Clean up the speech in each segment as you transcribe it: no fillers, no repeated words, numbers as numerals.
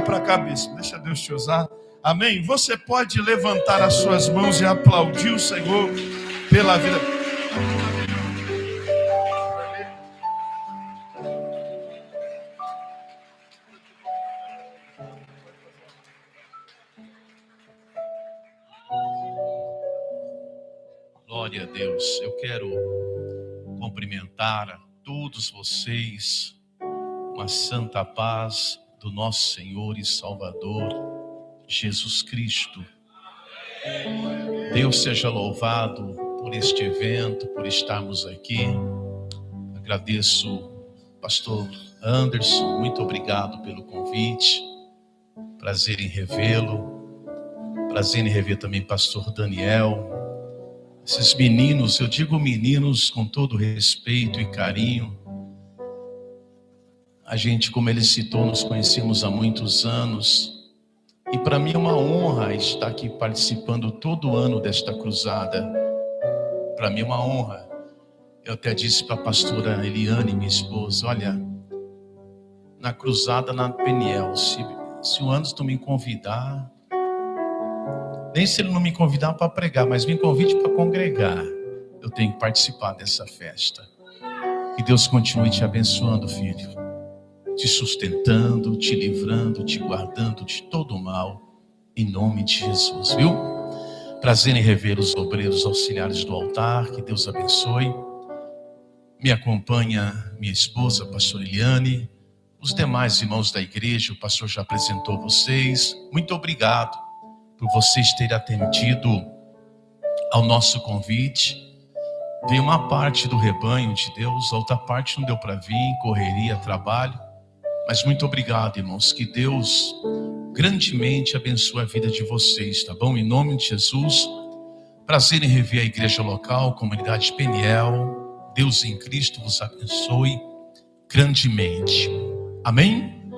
para a cabeça, deixa Deus te usar. Amém? Você pode levantar as suas mãos e aplaudir o Senhor pela vida. Glória a Deus. Eu quero cumprimentar a todos vocês com a santa paz do nosso Senhor e Salvador Jesus Cristo. Deus seja louvado por este evento, por estarmos aqui. Agradeço, pastor Anderson, muito obrigado pelo convite. Prazer em revê-lo. Prazer em rever também pastor Daniel. Esses meninos, eu digo meninos com todo respeito e carinho. A gente, como ele citou, nos conhecemos há muitos anos. E para mim é uma honra estar aqui participando todo ano desta cruzada. Para mim é uma honra. Eu até disse para a pastora Eliane, minha esposa, olha, na cruzada na Peniel, se o Anderson me convidar, nem se ele não me convidar para pregar, mas me convide para congregar, eu tenho que participar dessa festa. Que Deus continue te abençoando, filho, te sustentando, te livrando, te guardando de todo o mal, em nome de Jesus, viu? Prazer em rever os obreiros auxiliares do altar, que Deus abençoe. Me acompanha minha esposa, a pastora Eliane, os demais irmãos da igreja, o pastor já apresentou vocês. Muito obrigado por vocês terem atendido ao nosso convite. Veio uma parte do rebanho de Deus, a outra parte não deu para vir, correria, trabalho. Mas muito obrigado, irmãos, que Deus grandemente abençoe a vida de vocês, tá bom? Em nome de Jesus, prazer em rever a igreja local, comunidade Peniel. Deus em Cristo vos abençoe grandemente. Amém?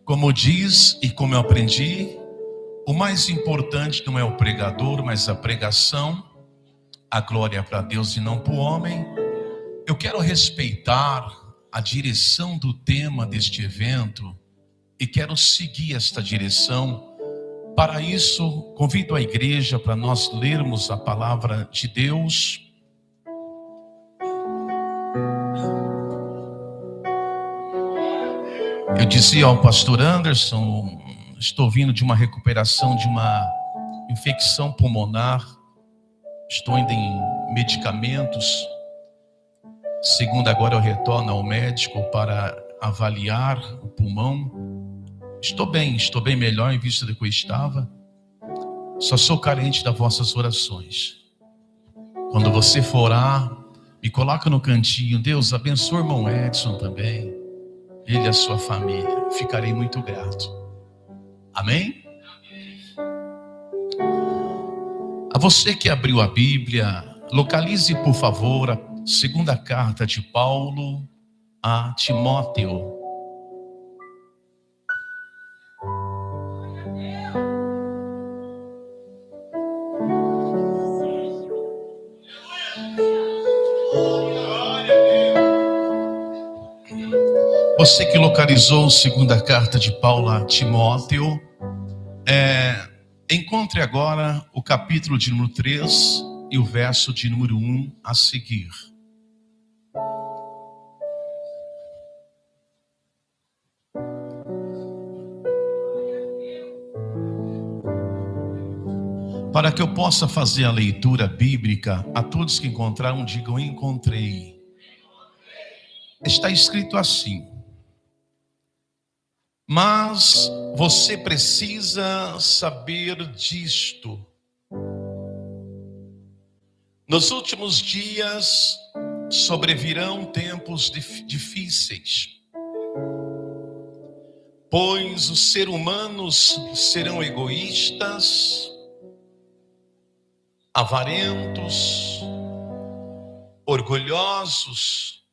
Como diz e como eu aprendi, o mais importante não é o pregador, mas a pregação. A glória é para Deus e não para o homem. Eu quero respeitar a direção do tema deste evento e quero seguir esta direção. Para isso, convido a igreja para nós lermos a palavra de Deus. Eu dizia ao pastor Anderson, estou vindo de uma recuperação de uma infecção pulmonar, estou ainda em medicamentos. Segunda agora eu retorno ao médico para avaliar o pulmão. Estou bem melhor em vista do que eu estava. Só sou carente das vossas orações. Quando você for orar, me coloca no cantinho. Deus abençoe o irmão Edson também, ele e a sua família. Ficarei muito grato. Amém? A você que abriu a Bíblia, localize por favor a segunda carta de Paulo a Timóteo. Você que localizou a segunda carta de Paulo a Timóteo, encontre agora o capítulo de número 3 e o verso de número 1 a seguir. Para que eu possa fazer a leitura bíblica, a todos que encontraram, digam: encontrei. Está escrito assim: mas você precisa saber disto. Nos últimos dias sobrevirão tempos difíceis, pois os seres humanos serão egoístas, avarentos, orgulhosos,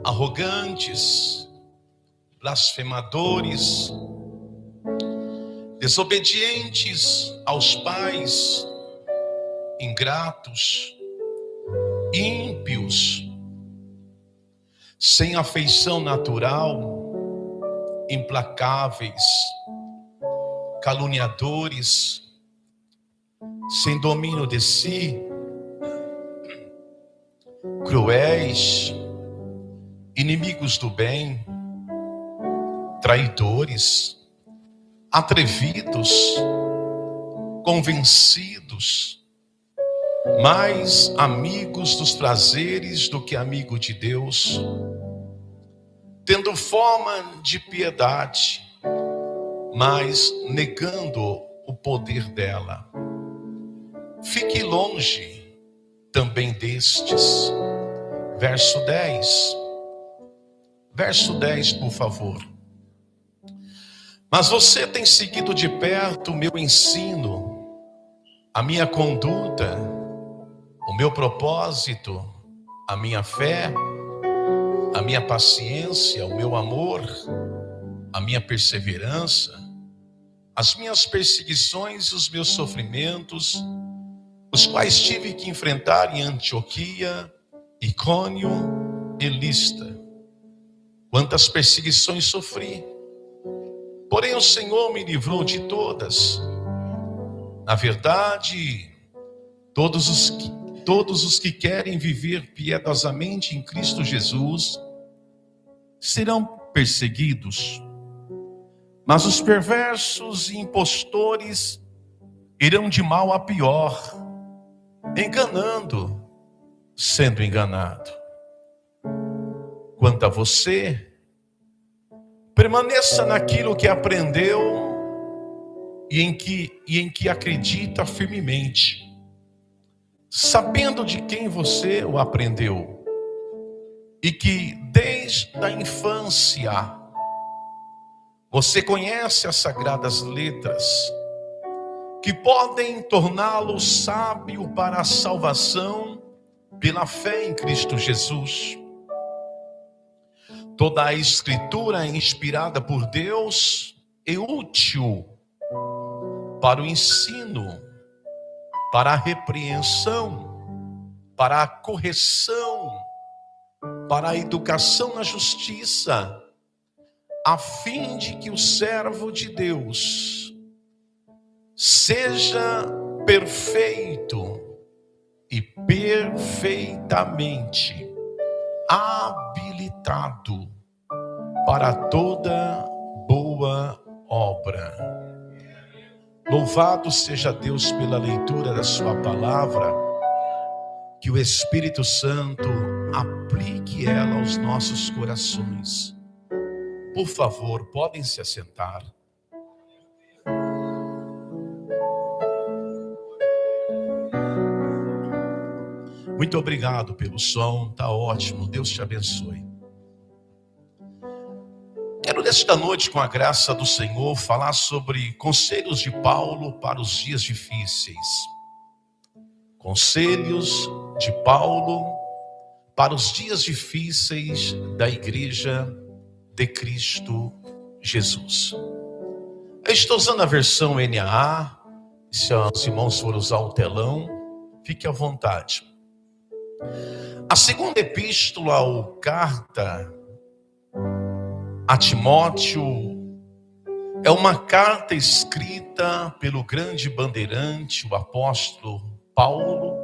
arrogantes, blasfemadores, desobedientes aos pais, ingratos, ímpios, sem afeição natural, implacáveis, caluniadores, sem domínio de si, cruéis, inimigos do bem, traidores, atrevidos, convencidos, mais amigos dos prazeres do que amigo de Deus, tendo forma de piedade, mas negando o poder dela. Fique longe também destes. Verso 10. Verso 10, por favor. Mas você tem seguido de perto o meu ensino, a minha conduta, o meu propósito, a minha fé, a minha paciência, o meu amor, a minha perseverança, as minhas perseguições e os meus sofrimentos, os quais tive que enfrentar em Antioquia, Icônio e Listra. Quantas perseguições sofri, porém o Senhor me livrou de todas. Na verdade, todos os que querem viver piedosamente em Cristo Jesus serão perseguidos, mas os perversos e impostores irão de mal a pior, enganando, sendo enganado. Quanto a você, permaneça naquilo que aprendeu e em que acredita firmemente, sabendo de quem você o aprendeu, e que desde a infância você conhece as sagradas letras, que podem torná-lo sábio para a salvação pela fé em Cristo Jesus. Toda a Escritura é inspirada por Deus e útil para o ensino, para a repreensão, para a correção, para a educação na justiça, a fim de que o servo de Deus seja perfeito e perfeitamente habilitado para toda boa obra. Louvado seja Deus pela leitura da sua palavra, que o Espírito Santo aplique ela aos nossos corações. Por favor, podem se assentar. Muito obrigado pelo som, tá ótimo, Deus te abençoe. Quero nesta noite, com a graça do Senhor, falar sobre conselhos de Paulo para os dias difíceis. Conselhos de Paulo para os dias difíceis da Igreja de Cristo Jesus. Eu estou usando a versão NAA, se os irmãos forem usar o telão, fique à vontade. A segunda epístola ou carta a Timóteo é uma carta escrita pelo grande bandeirante, o apóstolo Paulo,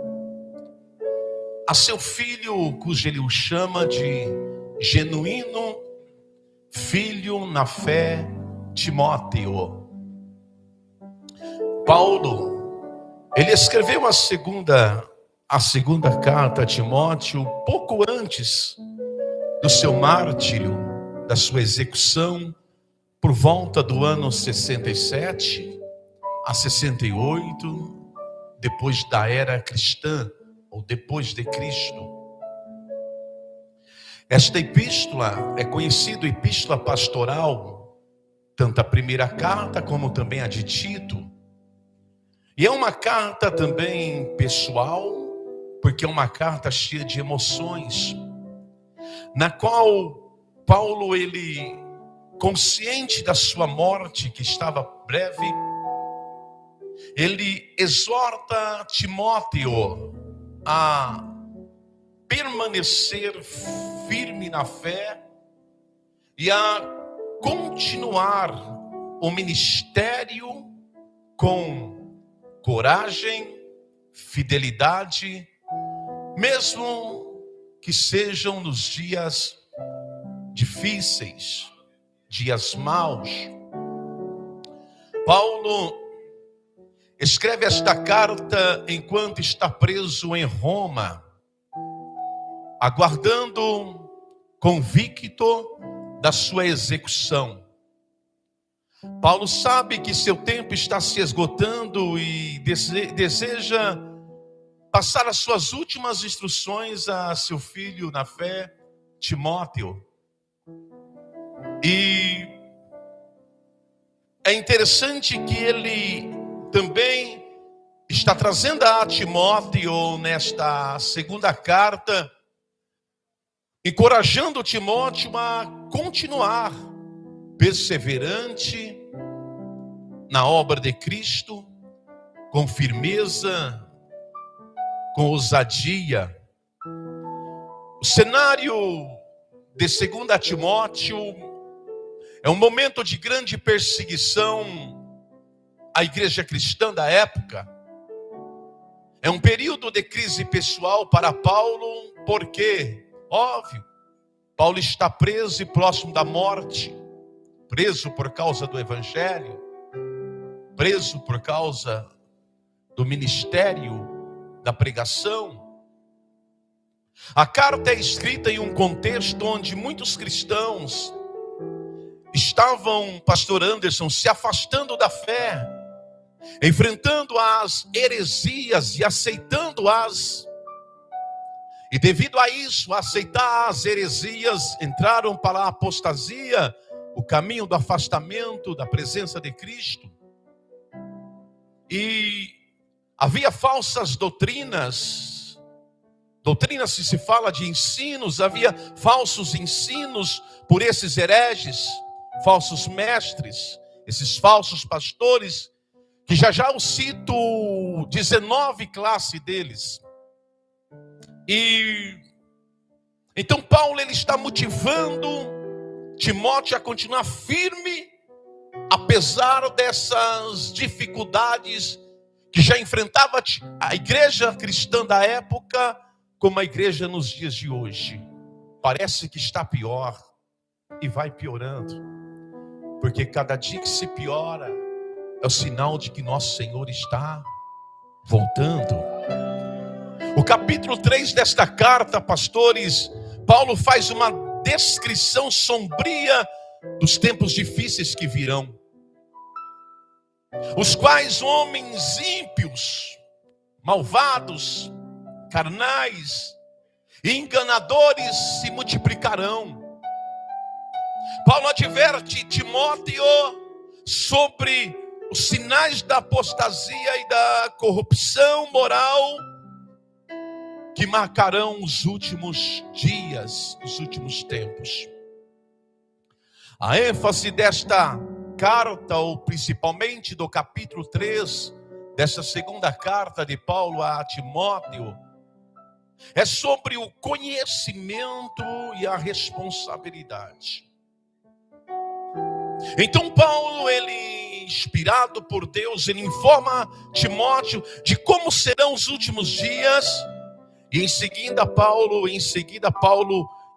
a seu filho, cujo ele o chama de genuíno filho na fé, Timóteo. Paulo, ele escreveu a segunda carta a Timóteo pouco antes do seu mártírio, da sua execução, por volta do ano 67 a 68, depois da era cristã, ou depois de Cristo. Esta epístola é conhecida epístola pastoral, tanto a primeira carta como também a de Tito. E é uma carta também pessoal, porque é uma carta cheia de emoções, na qual Paulo, ele, consciente da sua morte que estava breve, ele exorta Timóteo a permanecer firme na fé e a continuar o ministério com coragem, fidelidade, mesmo que sejam nos dias difíceis, dias maus. Paulo escreve esta carta enquanto está preso em Roma, aguardando convicto da sua execução. Paulo sabe que seu tempo está se esgotando e deseja passar as suas últimas instruções a seu filho na fé, Timóteo. E é interessante que ele também está trazendo a Timóteo nesta segunda carta, encorajando Timóteo a continuar perseverante na obra de Cristo, com firmeza, com ousadia. O cenário de 2 Timóteo é um momento de grande perseguição à igreja cristã da época. É um período de crise pessoal para Paulo, porque, óbvio, Paulo está preso e próximo da morte, preso por causa do evangelho, preso por causa do ministério da pregação. A carta é escrita em um contexto onde muitos cristãos estavam, pastor Anderson, se afastando da fé, enfrentando as heresias e aceitando-as. E devido a isso, a aceitar as heresias, entraram para a apostasia, o caminho do afastamento da presença de Cristo. E havia falsas doutrinas, se se fala de ensinos, havia falsos ensinos por esses hereges, falsos mestres, esses falsos pastores, que já eu cito 19 classes deles. E então Paulo ele está motivando Timóteo a continuar firme, apesar dessas dificuldades que já enfrentava a igreja cristã da época, como a igreja nos dias de hoje. Parece que está pior e vai piorando, porque cada dia que se piora é o sinal de que nosso Senhor está voltando. O capítulo 3 desta carta, pastores, Paulo faz uma descrição sombria dos tempos difíceis que virão, os quais homens ímpios, malvados, carnais e enganadores se multiplicarão. Paulo adverte Timóteo sobre os sinais da apostasia e da corrupção moral que marcarão os últimos dias, os últimos tempos. A ênfase desta carta, ou principalmente do capítulo 3, dessa segunda carta de Paulo a Timóteo, é sobre o conhecimento e a responsabilidade. Então Paulo, ele, inspirado por Deus, ele informa Timóteo de como serão os últimos dias. E em seguida Paulo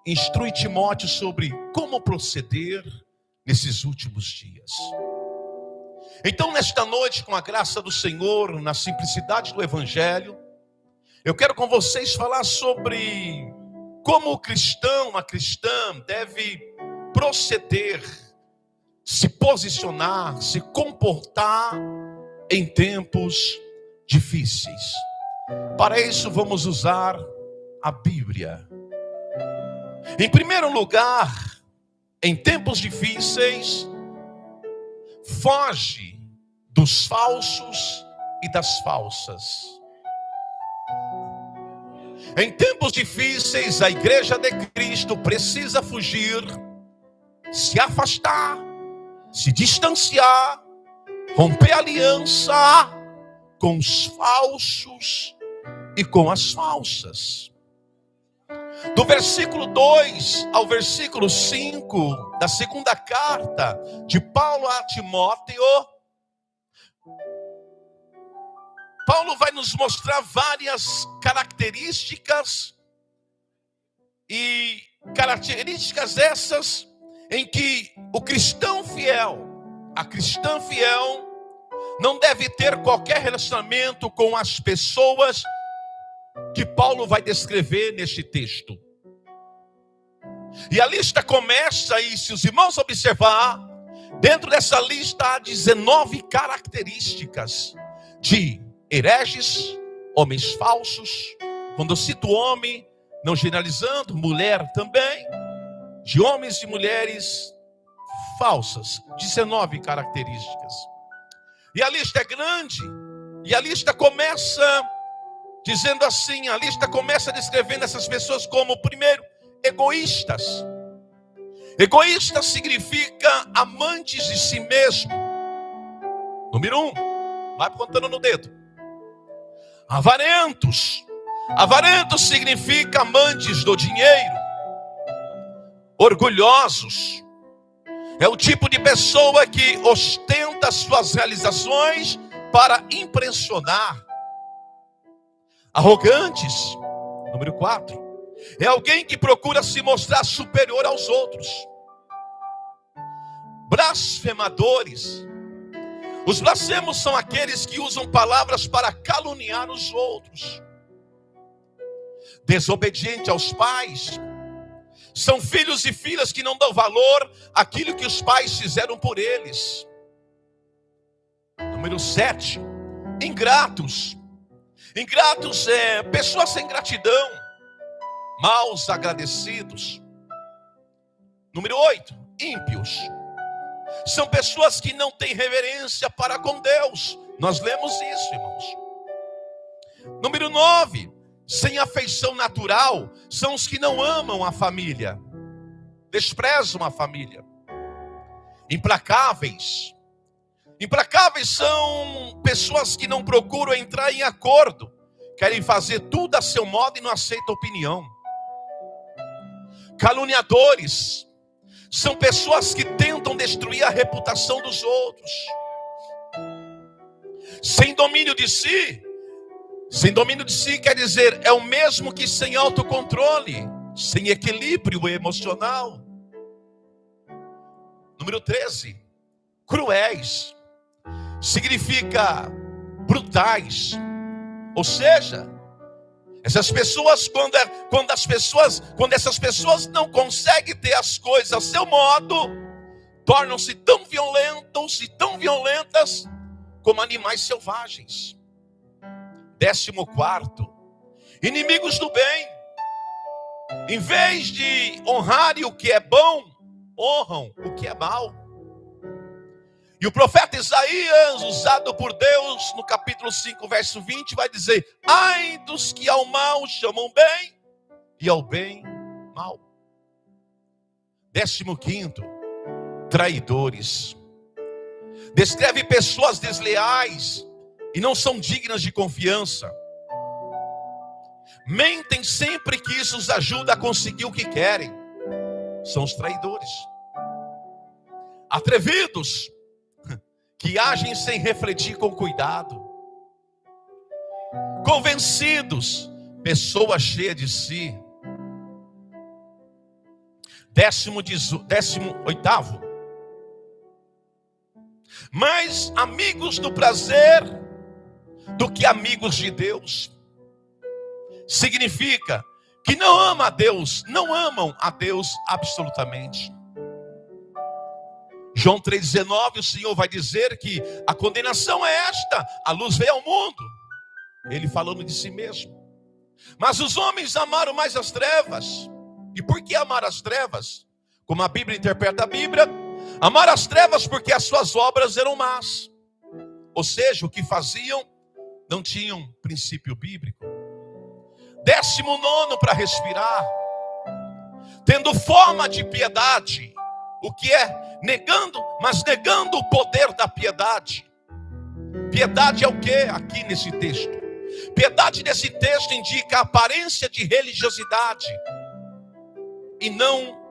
instrui Timóteo sobre como proceder nesses últimos dias. Então, nesta noite, com a graça do Senhor, na simplicidade do Evangelho, eu quero com vocês falar sobre como o cristão, a cristã, deve proceder, se posicionar, se comportar em tempos difíceis. Para isso vamos usar a Bíblia. Em primeiro lugar, em tempos difíceis, foge dos falsos e das falsas. Em tempos difíceis, a igreja de Cristo precisa fugir, se afastar, se distanciar, romper aliança com os falsos e com as falsas. Do versículo 2 ao versículo 5 da segunda carta de Paulo a Timóteo, Paulo vai nos mostrar várias características, e características essas em que o cristão fiel, a cristã fiel, não deve ter qualquer relacionamento com as pessoas que Paulo vai descrever neste texto. E a lista começa, e se os irmãos observar, dentro dessa lista há 19 características de hereges, homens falsos. Quando eu cito homem, não generalizando, mulher também, de homens e mulheres falsas, 19 características. E a lista é grande, e a lista começa dizendo assim, a lista começa descrevendo essas pessoas como, primeiro, egoístas. Egoísta significa amantes de si mesmo. Número 1, vai contando no dedo. Avarentos. Avarentos significa amantes do dinheiro. Orgulhosos. É o tipo de pessoa que ostenta suas realizações para impressionar. Arrogantes. Número 4. É alguém que procura se mostrar superior aos outros. Blasfemadores. Os blasfemos são aqueles que usam palavras para caluniar os outros. Desobediente aos pais. São filhos e filhas que não dão valor àquilo que os pais fizeram por eles. Número 7. Ingratos. Ingratos é pessoas sem gratidão. Maus agradecidos. Número 8. Ímpios. São pessoas que não têm reverência para com Deus. Nós lemos isso, irmãos. Número 9. Sem afeição natural. São os que não amam a família. Desprezam a família. Implacáveis. Implacáveis são pessoas que não procuram entrar em acordo. Querem fazer tudo a seu modo e não aceitam opinião. Caluniadores. São pessoas que tentam destruir a reputação dos outros. Sem domínio de si. Sem domínio de si quer dizer, é o mesmo que sem autocontrole, sem equilíbrio emocional. Número 13. Cruéis. Significa brutais. Ou seja, essas pessoas, quando essas pessoas não conseguem ter as coisas a seu modo, tornam-se tão violentos e tão violentas como animais selvagens. 14. Inimigos do bem. Em vez de honrarem o que é bom, honram o que é mal. E o profeta Isaías, usado por Deus no capítulo 5, verso 20, vai dizer: ai dos que ao mal chamam bem e ao bem mal. 15. Traidores. Descreve pessoas desleais e não são dignas de confiança. Mentem sempre que isso os ajuda a conseguir o que querem. São os traidores. Atrevidos, que agem sem refletir com cuidado. Convencidos, pessoa cheia de si. 18. Mais amigos do prazer do que amigos de Deus. Significa que não amam a Deus, não amam a Deus absolutamente. João 3,19, o Senhor vai dizer que a condenação é esta: a luz veio ao mundo. Ele falando de si mesmo. Mas os homens amaram mais as trevas. E por que amar as trevas? Como a Bíblia interpreta a Bíblia, amar as trevas porque as suas obras eram más. Ou seja, o que faziam não tinham princípio bíblico. 19 para respirar. Tendo forma de piedade. O que é? Negando o poder da piedade. Piedade é o que aqui nesse texto? Piedade nesse texto indica a aparência de religiosidade. e não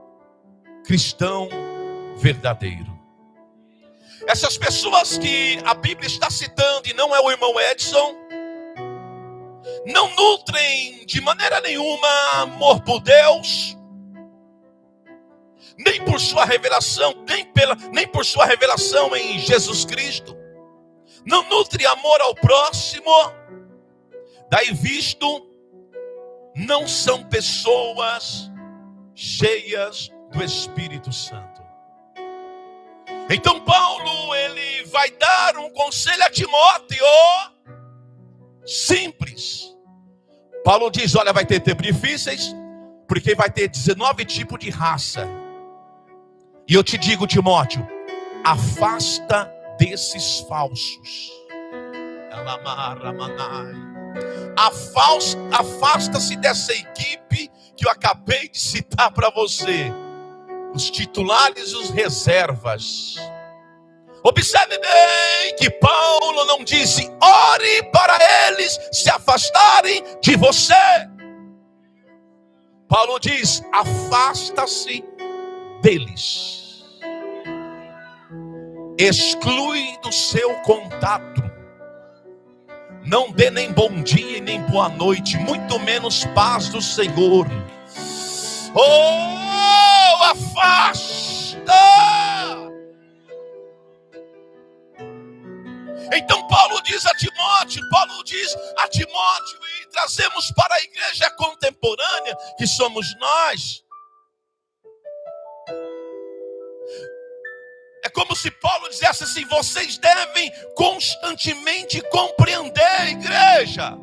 cristão verdadeiro. Essas pessoas que a Bíblia está citando, e não é o irmão Edson, não nutrem de maneira nenhuma amor por Deus, nem por sua revelação, nem por sua revelação em Jesus Cristo. Não nutre amor ao próximo. Daí visto, não são pessoas cheias do Espírito Santo. Então Paulo, ele vai dar um conselho a Timóteo simples. Paulo diz, olha, vai ter tempos difíceis, porque vai ter 19 tipos de raça. E eu te digo, Timóteo, afasta desses falsos. Afasta-se dessa equipe que eu acabei de citar para você. Os titulares e os reservas. Observe bem que Paulo não disse, ore para eles se afastarem de você. Paulo diz, afasta-se deles. Exclui do seu contato. Não dê nem bom dia e nem boa noite, muito menos paz do Senhor. Oh, afasta! Então Paulo diz a Timóteo, e trazemos para a igreja contemporânea, que somos nós. É como se Paulo dissesse assim, vocês devem constantemente compreender, igreja,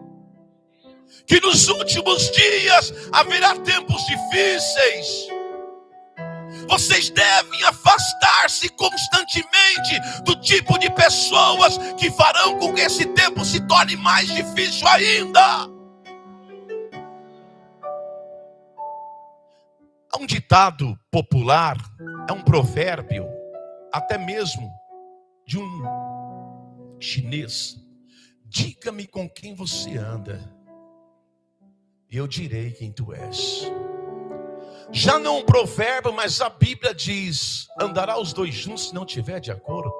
que nos últimos dias haverá tempos difíceis. Vocês devem afastar-se constantemente do tipo de pessoas que farão com que esse tempo se torne mais difícil ainda. Há um ditado popular, é um provérbio, até mesmo de um chinês. Diga-me com quem você anda, e eu direi quem tu és. Já não um provérbio, mas a Bíblia diz, andará os dois juntos se não tiver de acordo.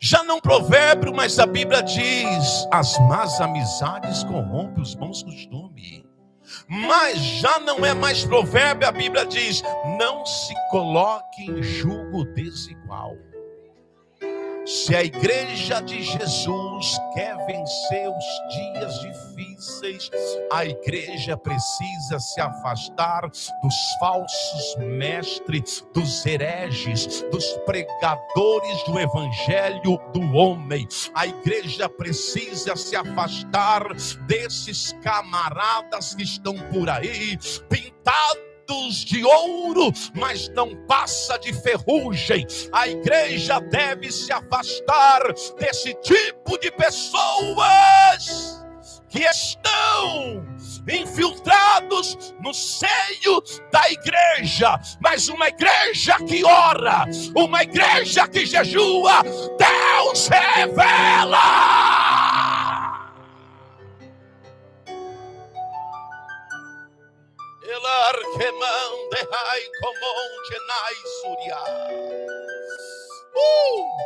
Já não provérbio, mas a Bíblia diz, as más amizades corrompem os bons costumes. Mas já não é mais provérbio, a Bíblia diz, não se coloque em julgo desigual. Se a igreja de Jesus quer vencer os dias difíceis, a igreja precisa se afastar dos falsos mestres, dos hereges, dos pregadores do evangelho do homem. A igreja precisa se afastar desses camaradas que estão por aí, pintados de ouro, mas não passa de ferrugem. A igreja deve se afastar desse tipo de pessoas que estão infiltrados no seio da igreja, mas uma igreja que ora, uma igreja que jejua, Deus revela.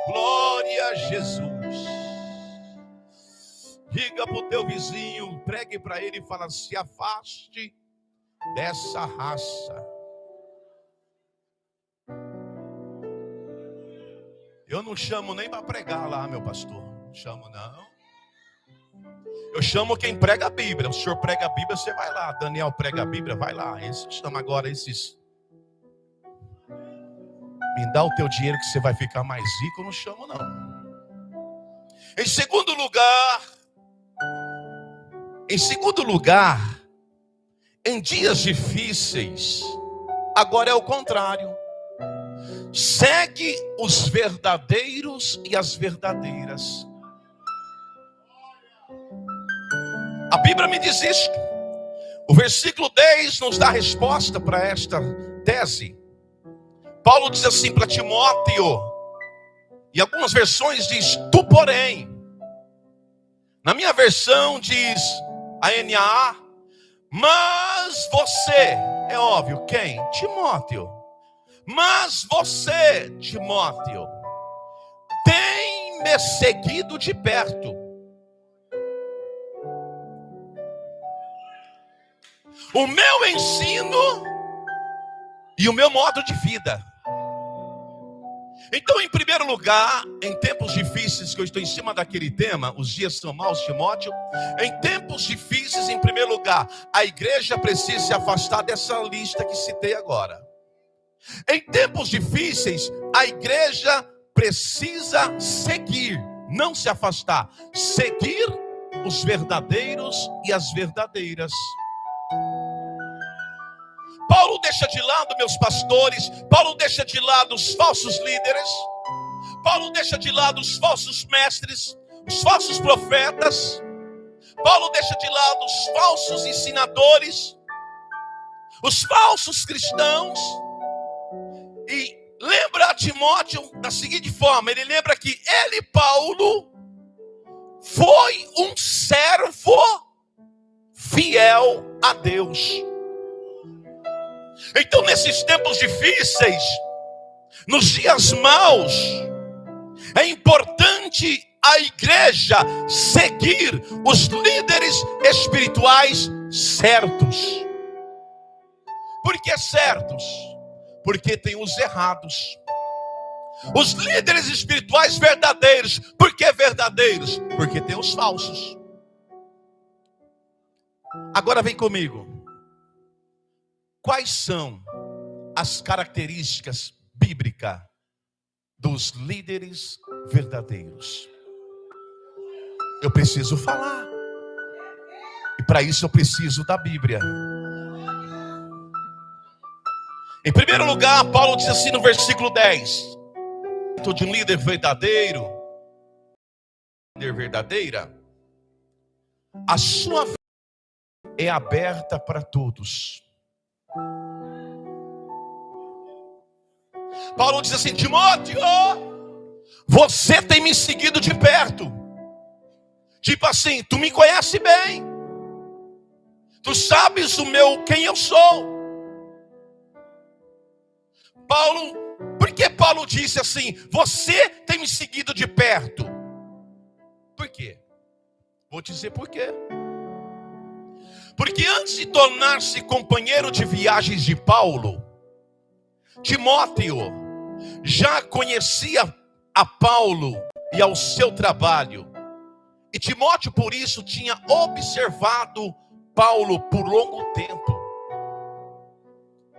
Glória a Jesus. Diga para o teu vizinho, pregue para ele e fala, se afaste dessa raça. Eu não chamo nem para pregar lá, meu pastor. Não chamo não. Eu chamo quem prega a Bíblia. O senhor prega a Bíblia, você vai lá. Daniel prega a Bíblia, vai lá. Esse chama agora esses. Me dá o teu dinheiro que você vai ficar mais rico. Eu não chamo não. Em segundo lugar, em dias difíceis, agora é o contrário. Segue os verdadeiros e as verdadeiras. A Bíblia me diz isto. O versículo 10 nos dá a resposta para esta tese. Paulo diz assim para Timóteo, e algumas versões diz, tu porém. Na minha versão diz, a NAA, mas você, É óbvio, quem? Timóteo. Mas você, Timóteo, tem me seguido de perto. O meu ensino e o meu modo de vida. Então, em primeiro lugar, em tempos difíceis, que eu estou em cima daquele tema, os dias são maus, Timóteo. Em tempos difíceis, em primeiro lugar, a igreja precisa se afastar dessa lista que citei agora. Em tempos difíceis, a igreja precisa seguir, não se afastar, seguir os verdadeiros e as verdadeiras. Paulo deixa de lado meus pastores, Paulo deixa de lado os falsos líderes, Paulo deixa de lado os falsos mestres, os falsos profetas, Paulo deixa de lado os falsos ensinadores, os falsos cristãos, e lembra a Timóteo da seguinte forma, ele lembra que ele, Paulo, foi um servo fiel a Deus. Então, nesses tempos difíceis, nos dias maus, é importante a igreja seguir os líderes espirituais certos. Por que certos? Porque tem os errados. Os líderes espirituais verdadeiros. Por que verdadeiros? Porque tem os falsos. Agora vem comigo. Quais são as características bíblicas dos líderes verdadeiros? Eu preciso falar. E para isso eu preciso da Bíblia. Em primeiro lugar, Paulo diz assim no versículo 10. De um líder verdadeiro, líder verdadeira, a sua vida é aberta para todos. Paulo diz assim: Timóteo, você tem me seguido de perto. Tipo assim, tu me conhece bem. Tu sabes quem eu sou. Paulo, por que Paulo disse assim? Você tem me seguido de perto. Por quê? Vou dizer por quê. Porque antes de tornar-se companheiro de viagens de Paulo, Timóteo já conhecia a Paulo e ao seu trabalho. E Timóteo, por isso, tinha observado Paulo por longo tempo.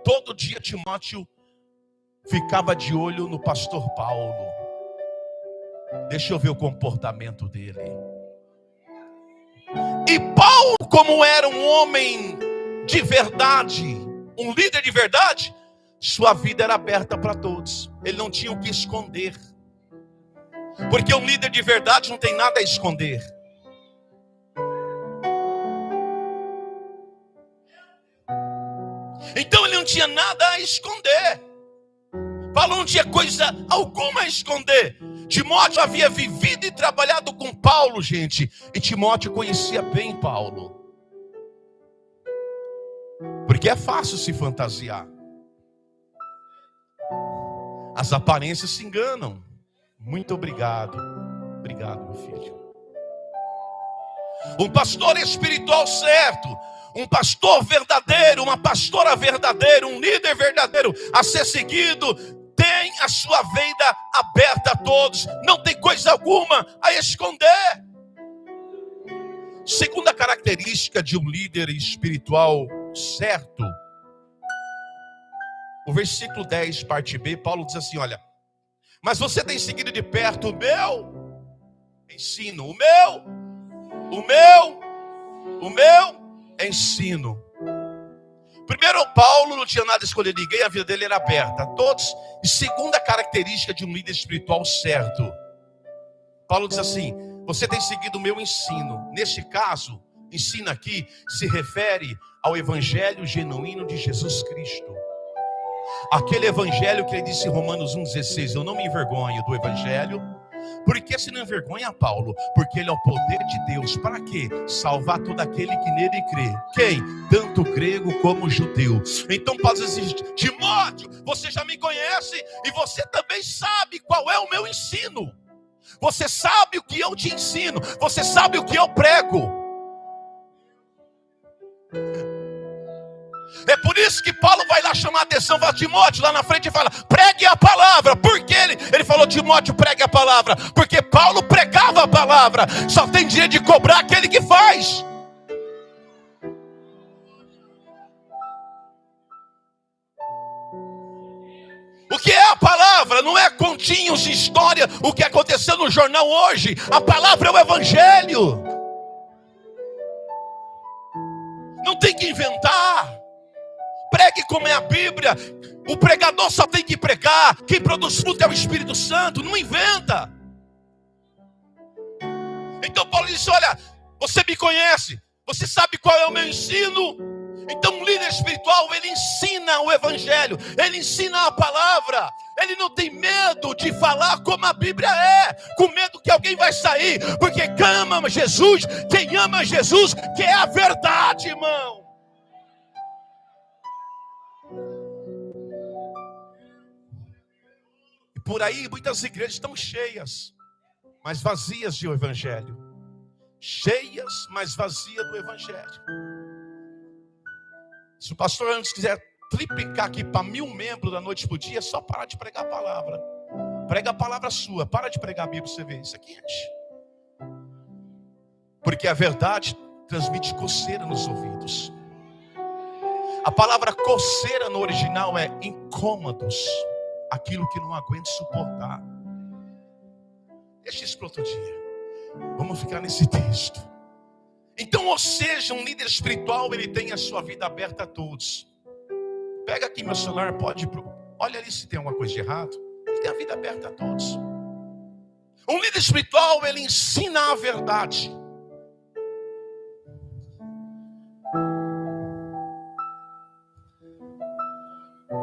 Todo dia Timóteo ficava de olho no pastor Paulo. Deixa eu ver o comportamento dele. E Paulo, como era um homem de verdade, um líder de verdade, sua vida era aberta para todos. Ele não tinha o que esconder. Porque um líder de verdade não tem nada a esconder. Então ele não tinha nada a esconder. Paulo não tinha coisa alguma a esconder. Timóteo havia vivido e trabalhado com Paulo, gente. E Timóteo conhecia bem Paulo. Porque é fácil se fantasiar. As aparências se enganam. Muito obrigado. Obrigado, meu filho. Um pastor espiritual certo, um pastor verdadeiro, uma pastora verdadeira, um líder verdadeiro a ser seguido, tem a sua vida aberta a todos. Não tem coisa alguma a esconder. Segunda característica de um líder espiritual certo. O versículo 10, parte B, Paulo diz assim, olha: mas você tem seguido de perto o meu ensino, o meu ensino. Primeiro, Paulo não tinha nada a escolher ninguém, a vida dele era aberta a todos. E segunda característica de um líder espiritual certo, Paulo diz assim: você tem seguido o meu ensino. Neste caso, ensino aqui se refere ao evangelho genuíno de Jesus Cristo. Aquele evangelho que ele disse em Romanos 1,16, eu não me envergonho do evangelho, Por que se não envergonha Paulo? Porque ele é o poder de Deus. Para quê? Salvar todo aquele que nele crê. Quem? Tanto grego como judeu. Então Paulo diz assim: Timóteo, você já me conhece e você também sabe qual é o meu ensino. Você sabe o que eu te ensino. Você sabe o que eu prego. É por isso que Paulo vai lá chamar a atenção, fala: Timóteo, lá na frente, e fala: pregue a palavra. Por que ele falou: Timóteo, pregue a palavra? Porque Paulo pregava a palavra. Só tem direito de cobrar aquele que faz. O que é a palavra? Não é continhos de história, o que aconteceu no jornal hoje. A palavra é o evangelho. Não tem que inventar. Pregue como é a Bíblia. O pregador só tem que pregar. Quem produz fruto é o Espírito Santo. Não inventa. Então Paulo disse: olha, você me conhece, você sabe qual é o meu ensino. Então um líder espiritual, ele ensina o evangelho, ele ensina a palavra. Ele não tem medo de falar como a Bíblia é, com medo que alguém vai sair, porque quem ama Jesus quer a verdade, irmão. E por aí muitas igrejas estão cheias, mas vazias de o evangelho. Cheias, mas vazias do evangelho. Se o pastor antes quiser triplicar aqui para 1000 membros da noite por dia, é só parar de pregar a palavra. Prega a palavra sua, para de pregar a Bíblia, você vê, isso aqui enche. Porque a verdade transmite coceira nos ouvidos. A palavra coceira no original é incômodos, aquilo que não aguento suportar. Deixa isso para outro dia. Vamos ficar nesse texto. Então, ou seja, um líder espiritual, ele tem a sua vida aberta a todos. Pega aqui meu celular, pode, olha ali se tem alguma coisa de errado. Ele tem a vida aberta a todos. Um líder espiritual, ele ensina a verdade.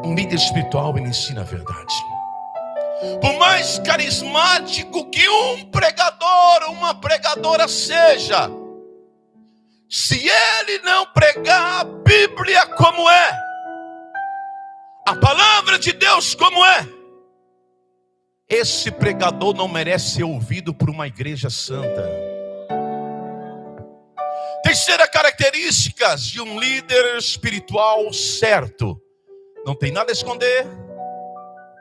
Um líder espiritual, ele ensina a verdade. Por mais carismático que um pregador, uma pregadora seja, se ele não pregar a Bíblia como é, a palavra de Deus como é, esse pregador não merece ser ouvido por uma igreja santa. Terceira característica de um líder espiritual certo: não tem nada a esconder,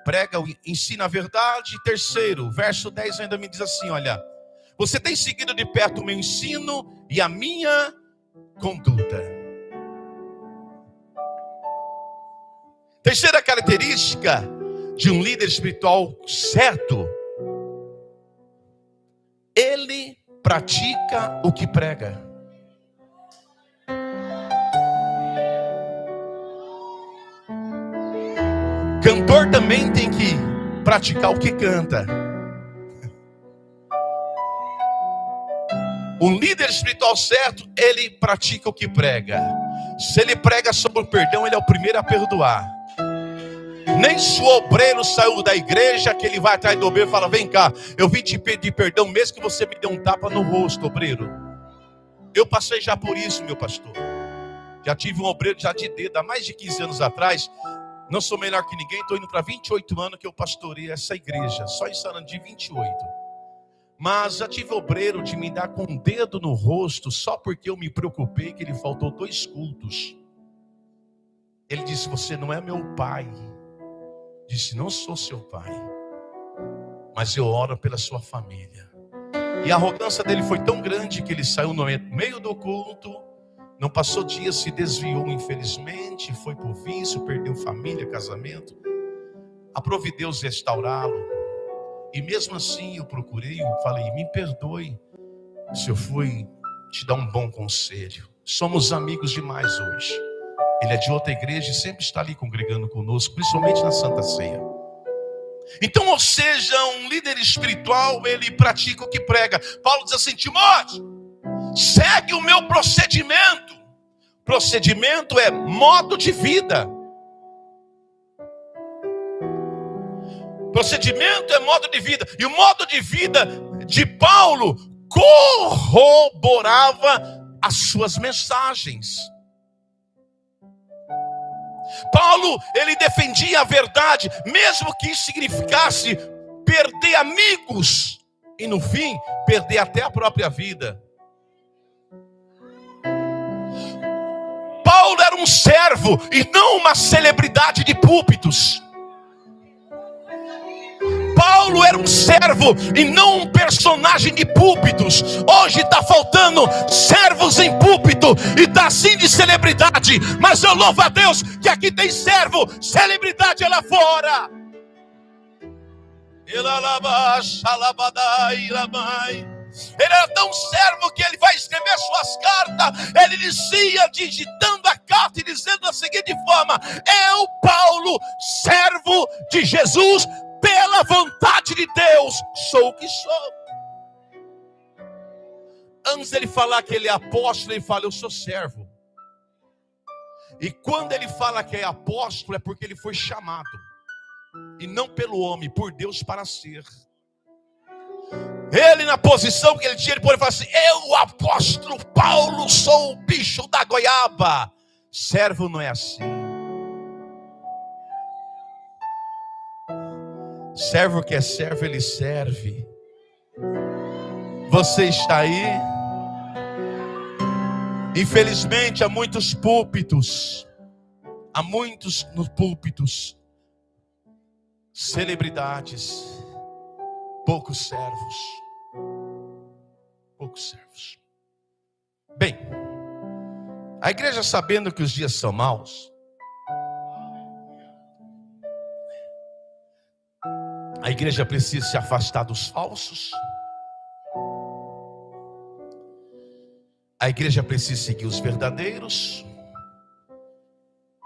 prega, ensina a verdade. Terceiro, verso 10 ainda me diz assim: olha, você tem seguido de perto o meu ensino e a minha conduta. Terceira característica de um líder espiritual certo: ele pratica o que prega. Cantor também tem que praticar o que canta. Um líder espiritual certo, ele pratica o que prega. Se ele prega sobre o perdão, ele é o primeiro a perdoar. Nem se o obreiro saiu da igreja, que ele vai atrás do obreiro e fala: vem cá, eu vim te pedir perdão, mesmo que você me dê um tapa no rosto, obreiro. Eu passei já por isso, meu pastor. Já tive um obreiro já de dedo, há mais de 15 anos atrás. Não sou melhor que ninguém, estou indo para 28 anos que eu pastorei essa igreja, só em Sarandi 28. Mas já tive obreiro de me dar com um dedo no rosto, só porque eu me preocupei que ele faltou 2 cultos. Ele disse: você não é meu pai. Disse: não sou seu pai, mas eu oro pela sua família. E a arrogância dele foi tão grande que ele saiu no meio do culto. Não passou dias, se desviou infelizmente, foi por vício, perdeu família, casamento. Aprove Deus restaurá-lo. E mesmo assim eu procurei, eu falei: me perdoe se eu fui te dar um bom conselho. Somos amigos demais hoje. Ele é de outra igreja e sempre está ali congregando conosco, principalmente na Santa Ceia. Então, ou seja, um líder espiritual, ele pratica o que prega. Paulo diz assim: Timóteo, segue o meu procedimento. Procedimento é modo de vida. Procedimento é modo de vida. E o modo de vida de Paulo corroborava as suas mensagens. Paulo, ele defendia a verdade, mesmo que isso significasse perder amigos e no fim, perder até a própria vida. Paulo era um servo e não uma celebridade de púlpitos. Paulo era um servo e não um personagem de púlpitos. Hoje está faltando servos em púlpito e está assim de celebridade. Mas eu louvo a Deus que aqui tem servo, celebridade lá fora. Ele era tão servo que ele vai escrever suas cartas. Ele inicia digitando a carta e dizendo da seguinte forma: eu, Paulo, servo de Jesus, pela vontade de Deus, sou o que sou. Antes dele falar que ele é apóstolo, ele fala: eu sou servo. E quando ele fala que é apóstolo, é porque ele foi chamado, e não pelo homem, por Deus para ser. Ele, na posição que ele tinha, ele pode falar assim: eu, apóstolo Paulo, sou o bicho da goiaba. Servo não é assim. Servo que é servo, ele serve. Você está aí? Infelizmente, há muitos púlpitos, nos púlpitos, celebridades, poucos servos. Poucos servos. Bem, a igreja, sabendo que os dias são maus, a igreja precisa se afastar dos falsos. A igreja precisa seguir os verdadeiros.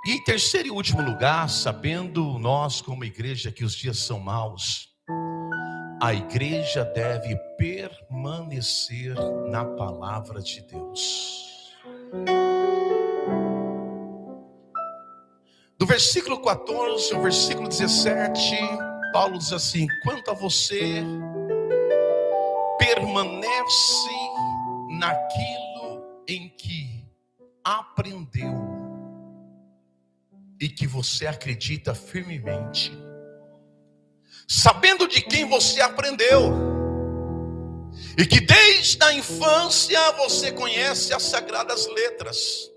E em terceiro e último lugar, sabendo nós como igreja que os dias são maus, a igreja deve permanecer na palavra de Deus. Do versículo 14 ao versículo 17, Paulo diz assim: quanto a você, permanece naquilo em que aprendeu e que você acredita firmemente, sabendo de quem você aprendeu, e que desde a infância você conhece as sagradas letras,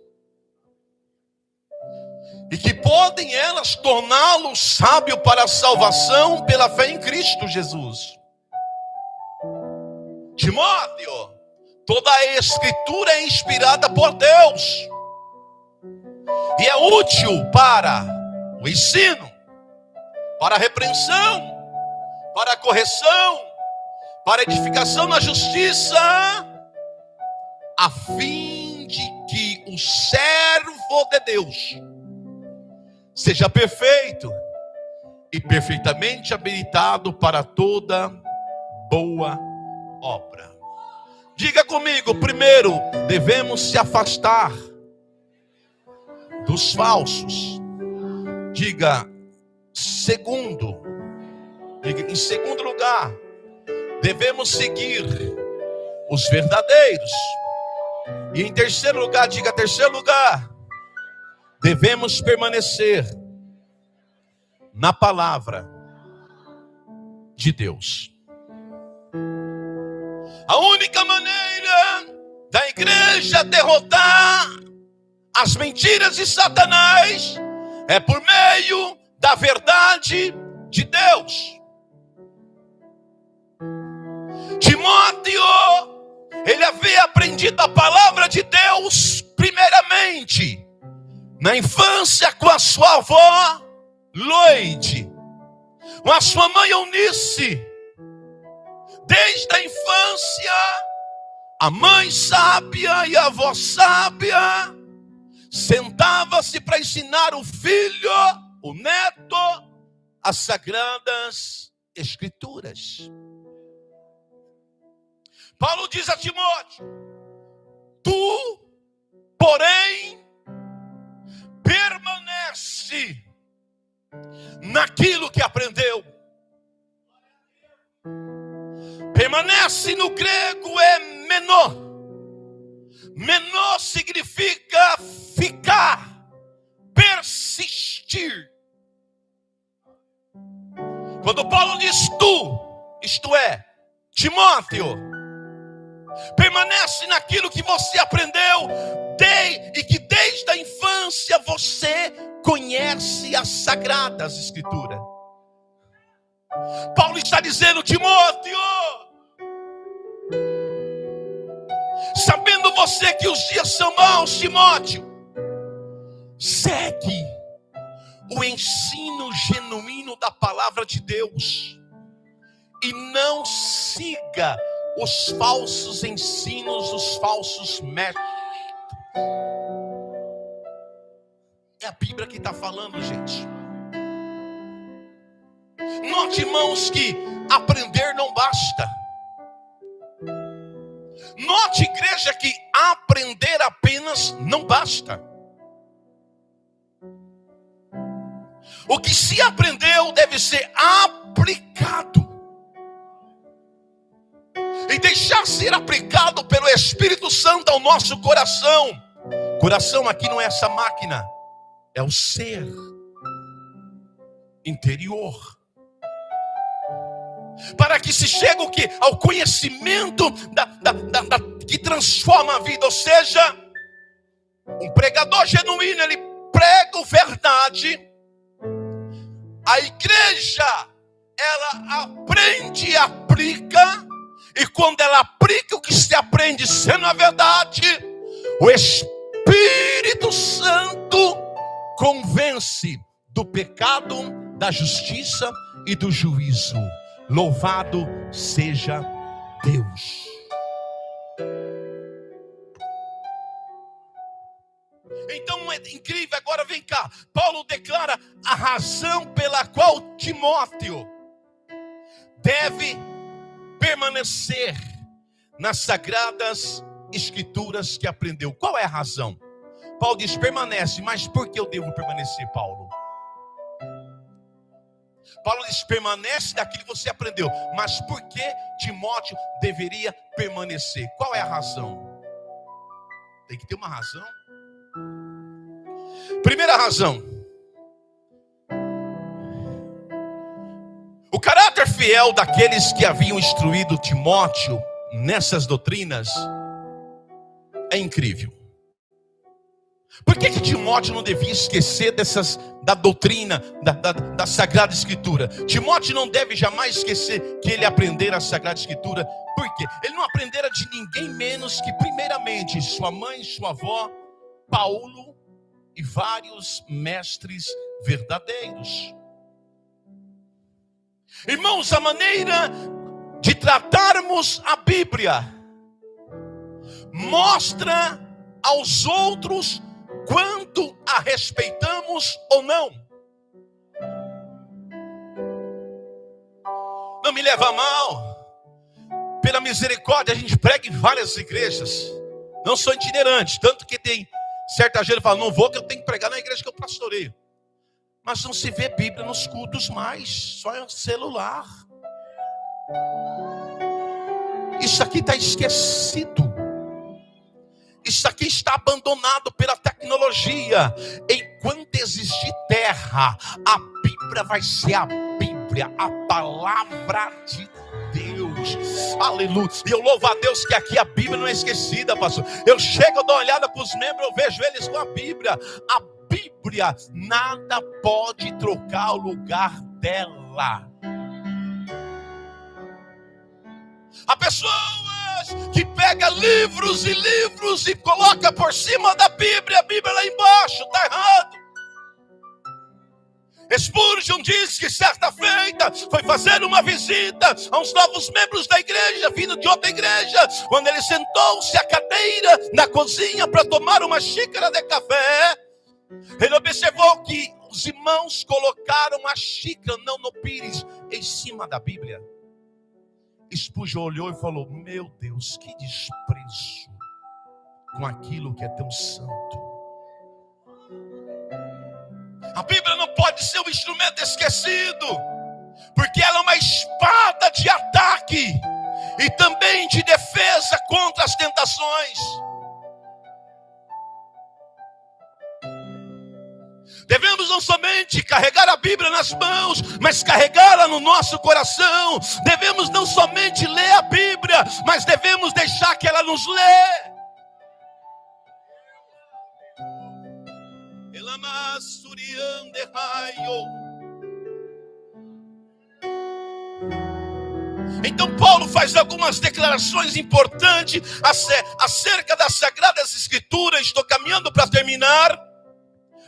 e que podem elas torná-lo sábio para a salvação pela fé em Cristo Jesus. Timóteo, toda a escritura é inspirada por Deus e é útil para o ensino, para a repreensão, para a correção, para a edificação na justiça, a fim de que o servo de Deus seja perfeito e perfeitamente habilitado para toda boa obra. Diga comigo: primeiro, devemos se afastar dos falsos. Diga, segundo. Diga, em segundo lugar, devemos seguir os verdadeiros. E em terceiro lugar, diga, terceiro lugar, devemos permanecer na palavra de Deus. A única maneira da igreja derrotar as mentiras de Satanás é por meio da verdade de Deus. Timóteo, ele havia aprendido a palavra de Deus primeiramente na infância com a sua avó Loide, com a sua mãe Eunice. Desde a infância, a mãe sábia e a avó sábia sentava-se para ensinar o filho, o neto, as sagradas escrituras. Paulo diz a Timóteo: tu, porém, permanece naquilo que aprendeu. Permanece no grego é menó. Menó significa ficar, persistir. Quando Paulo diz tu, isto é, Timóteo, permanece naquilo que você aprendeu e que desde a infância você conhece as Sagradas Escrituras. Paulo está dizendo, Timóteo, sabendo você que os dias são maus, Timóteo, segue o ensino genuíno da palavra de Deus e não siga os falsos ensinos, os falsos métodos. É a Bíblia que está falando, gente. Note, irmãos, que aprender não basta. Note, igreja, que aprender apenas não basta. O que se aprendeu deve ser aplicado. E deixar ser aplicado pelo Espírito Santo ao nosso coração. Coração aqui não é essa máquina, é o ser interior. Para que se chegue o quê? Ao conhecimento que transforma a vida. Ou seja, um pregador genuíno, ele prega a verdade. A igreja, ela aprende e aplica. E quando ela aplica o que se aprende sendo a verdade, o Espírito Santo convence do pecado, da justiça e do juízo. Louvado seja Deus. Então é incrível, agora vem cá. Paulo declara a razão pela qual Timóteo deve permanecer nas Sagradas Escrituras que aprendeu. Qual é a razão? Paulo diz, permanece, mas por que eu devo permanecer, Paulo? Paulo diz, permanece daquilo que você aprendeu. Mas por que Timóteo deveria permanecer? Qual é a razão? Tem que ter uma razão. Primeira razão. O caráter fiel daqueles que haviam instruído Timóteo nessas doutrinas é incrível. Por que Timóteo não devia esquecer da doutrina, da Sagrada Escritura? Timóteo não deve jamais esquecer que ele aprendera a Sagrada Escritura. Por quê? Ele não aprendera de ninguém menos que, primeiramente, sua mãe, sua avó, Paulo e vários mestres verdadeiros. Irmãos, a maneira de tratarmos a Bíblia mostra aos outros quando a respeitamos ou não. Não me leva a mal. Pela misericórdia, a gente prega em várias igrejas. Não sou itinerante, tanto que tem certa gente que fala, não vou que eu tenho que pregar na igreja que eu pastoreio. Mas não se vê Bíblia nos cultos mais, só é celular. Isso aqui está esquecido. Isso aqui está abandonado pela tecnologia. Enquanto existir terra, a Bíblia vai ser a Bíblia, a palavra de Deus. Aleluia. E eu louvo a Deus que aqui a Bíblia não é esquecida, pastor. Eu chego, eu dou uma olhada para os membros, eu vejo eles com a Bíblia. A Bíblia, nada pode trocar o lugar dela. Há pessoas que pegam livros e livros e coloca por cima da Bíblia, a Bíblia lá embaixo, está errado. Spurgeon diz que certa feita foi fazer uma visita a uns novos membros da igreja, vindo de outra igreja. Quando ele sentou-se à cadeira na cozinha para tomar uma xícara de café, ele observou que os irmãos colocaram a xícara, não no pires, em cima da Bíblia. Spurgeon olhou e falou, meu Deus, que desprezo com aquilo que é tão santo. A Bíblia não pode ser um instrumento esquecido, porque ela é uma espada de ataque. e também de defesa contra as tentações. Devemos não somente carregar a Bíblia nas mãos, mas carregá-la no nosso coração. Devemos não somente ler a Bíblia, mas devemos deixar que ela nos lê. Então Paulo faz algumas declarações importantes acerca das Sagradas Escrituras. Estou caminhando para terminar.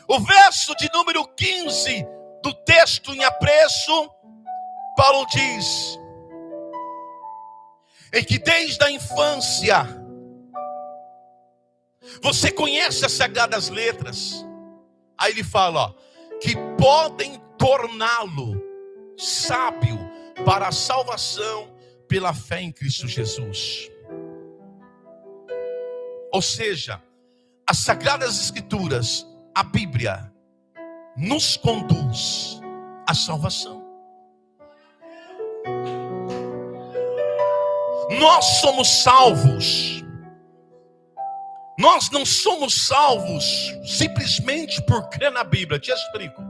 O verso de número 15 do texto em apreço, Paulo diz: em que desde a infância você conhece as Sagradas Letras. Aí ele fala, ó, que podem torná-lo sábio para a salvação pela fé em Cristo Jesus. Ou seja, as Sagradas Escrituras, a Bíblia, nos conduz à salvação. Nós somos salvos. Nós não somos salvos simplesmente por crer na Bíblia, te explico.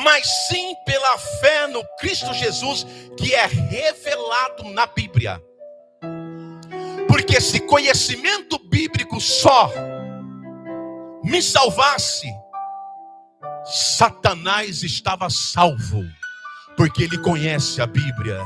Mas sim pela fé no Cristo Jesus, que é revelado na Bíblia. Porque se conhecimento bíblico só me salvasse, Satanás estava salvo, porque ele conhece a Bíblia.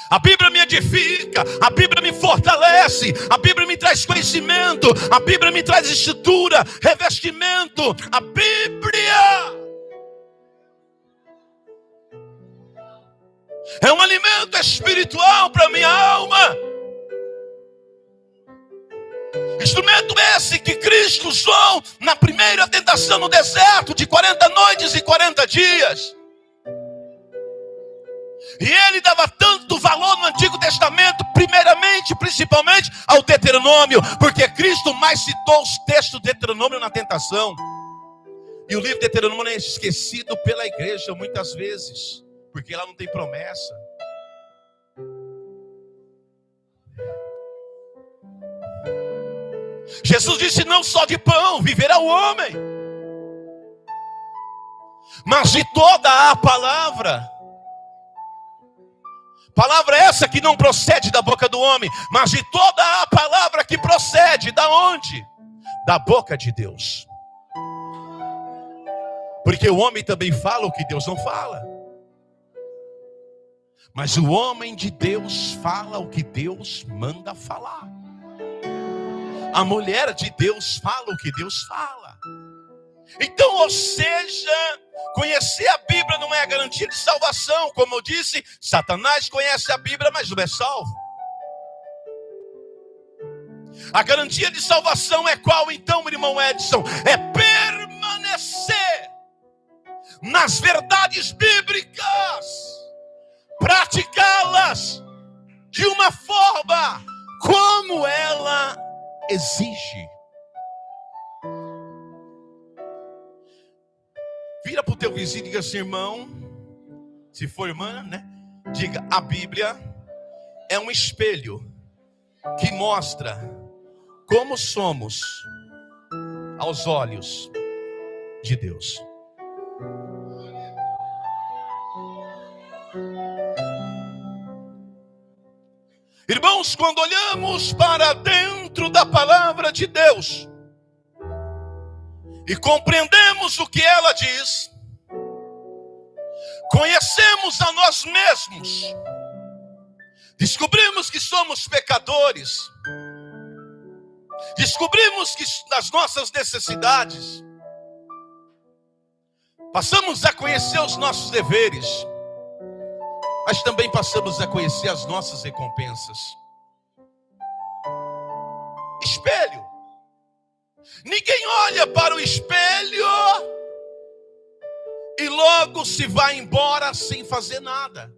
A Bíblia me edifica, a Bíblia me fortalece, a Bíblia me traz conhecimento, a Bíblia me traz estrutura, revestimento. A Bíblia é um alimento espiritual para minha alma. Instrumento esse que Cristo usou na primeira tentação no deserto de 40 noites e 40 dias. E ele dava tanto valor no Antigo Testamento, primeiramente, principalmente, ao Deuteronômio, porque Cristo mais citou os textos do Deuteronômio na tentação. E o livro de Deuteronômio é esquecido pela igreja muitas vezes, porque ela não tem promessa. Jesus disse: não só de pão viverá o homem, mas de toda a palavra. Palavra essa que não procede da boca do homem, mas de toda a palavra que procede, da onde? Da boca de Deus. Porque o homem também fala o que Deus não fala. Mas o homem de Deus fala o que Deus manda falar. A mulher de Deus fala o que Deus fala. Então, ou seja, conhecer a Bíblia não é garantia de salvação. Como eu disse, Satanás conhece a Bíblia, mas não é salvo. A garantia de salvação é qual então, meu irmão Edson? É permanecer nas verdades bíblicas, praticá-las de uma forma como ela exige. Vira para o teu vizinho e diga assim: irmão, se for irmã, né? Diga: a Bíblia é um espelho que mostra como somos aos olhos de Deus. Irmãos, quando olhamos para dentro da palavra de Deus e compreendemos o que ela diz, conhecemos a nós mesmos, descobrimos que somos pecadores, descobrimos que as nossas necessidades, passamos a conhecer os nossos deveres, mas também passamos a conhecer as nossas recompensas. Espelho. Ninguém olha para o espelho e logo se vai embora sem fazer nada.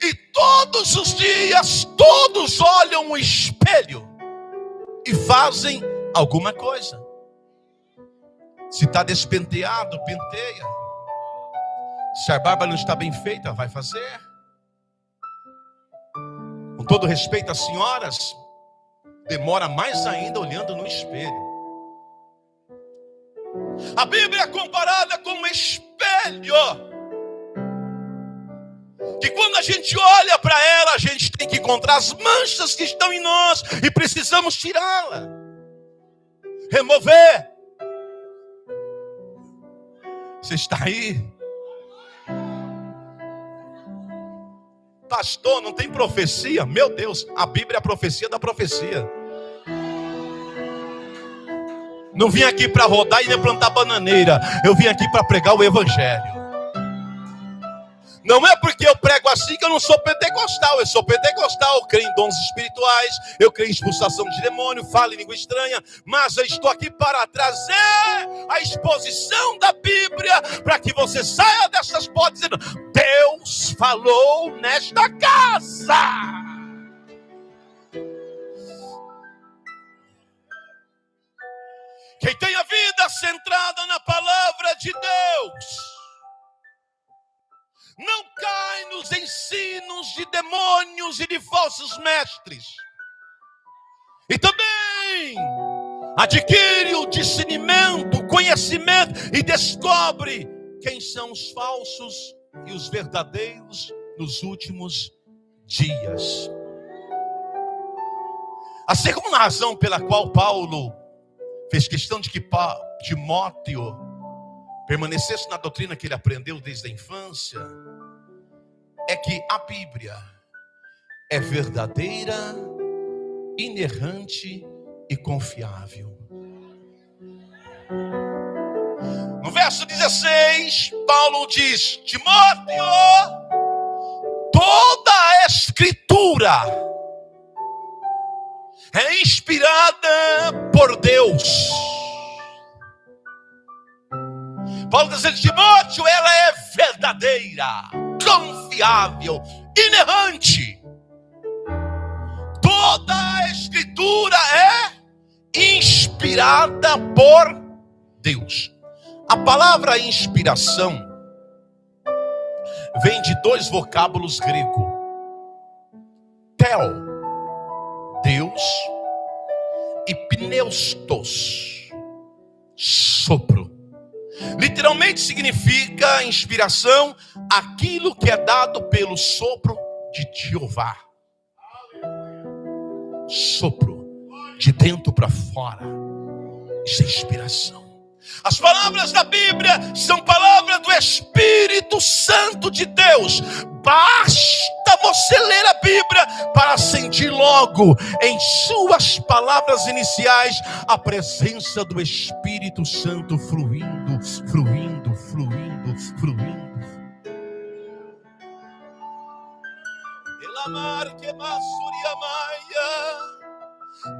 E todos os dias, todos olham o espelho e fazem alguma coisa. Se está despenteado, penteia. Se a barba não está bem feita, vai fazer. Com todo respeito às senhoras, demora mais ainda olhando no espelho. A Bíblia é comparada com um espelho, que quando a gente olha para ela, a gente tem que encontrar as manchas que estão em nós e precisamos tirá-la, remover. Você está aí? Pastor, não tem profecia? Meu Deus, a Bíblia é a profecia da profecia. Não vim aqui para rodar e nem plantar bananeira. Eu vim aqui para pregar o evangelho. Não é porque eu prego assim que eu não sou pentecostal. Eu sou pentecostal, eu creio em dons espirituais, eu creio em expulsação de demônio, falo em língua estranha. Mas eu estou aqui para trazer a exposição da Bíblia, para que você saia dessas portas dizendo: Deus falou nesta casa. Quem tem a vida centrada na palavra de Deus não cai nos ensinos de demônios e de falsos mestres. E também adquire o discernimento, o conhecimento e descobre quem são os falsos e os verdadeiros nos últimos dias. A segunda razão pela qual Paulo fez questão de que Timóteo permanecesse na doutrina que ele aprendeu desde a infância é que a Bíblia é verdadeira, inerrante e confiável. No verso 16, Paulo diz: Timóteo, toda a Escritura é inspirada por Deus. Paulo está dizendo: Timóteo, ela é verdadeira, confiável, inerrante. Toda a Escritura é inspirada por Deus. A palavra inspiração vem de dois vocábulos gregos: tel, Deus, e pneustos, sopro. Literalmente significa inspiração, aquilo que é dado pelo sopro de Jeová. Sopro, de dentro para fora. Isso é inspiração. As palavras da Bíblia são palavras do Espírito Santo de Deus. Basta você ler a Bíblia para sentir logo em suas palavras iniciais a presença do Espírito Santo fluindo, fluindo, fluindo, fluindo.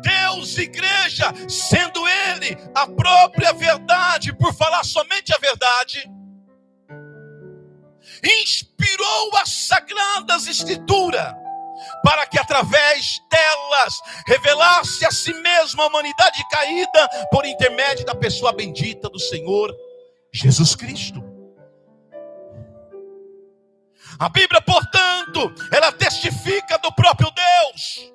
Deus, igreja, sendo Ele a própria verdade, por falar somente a verdade, inspirou as sagradas escrituras para que através delas revelasse a si mesma a humanidade caída por intermédio da pessoa bendita do Senhor Jesus Cristo. A Bíblia, portanto, ela testifica do próprio Deus.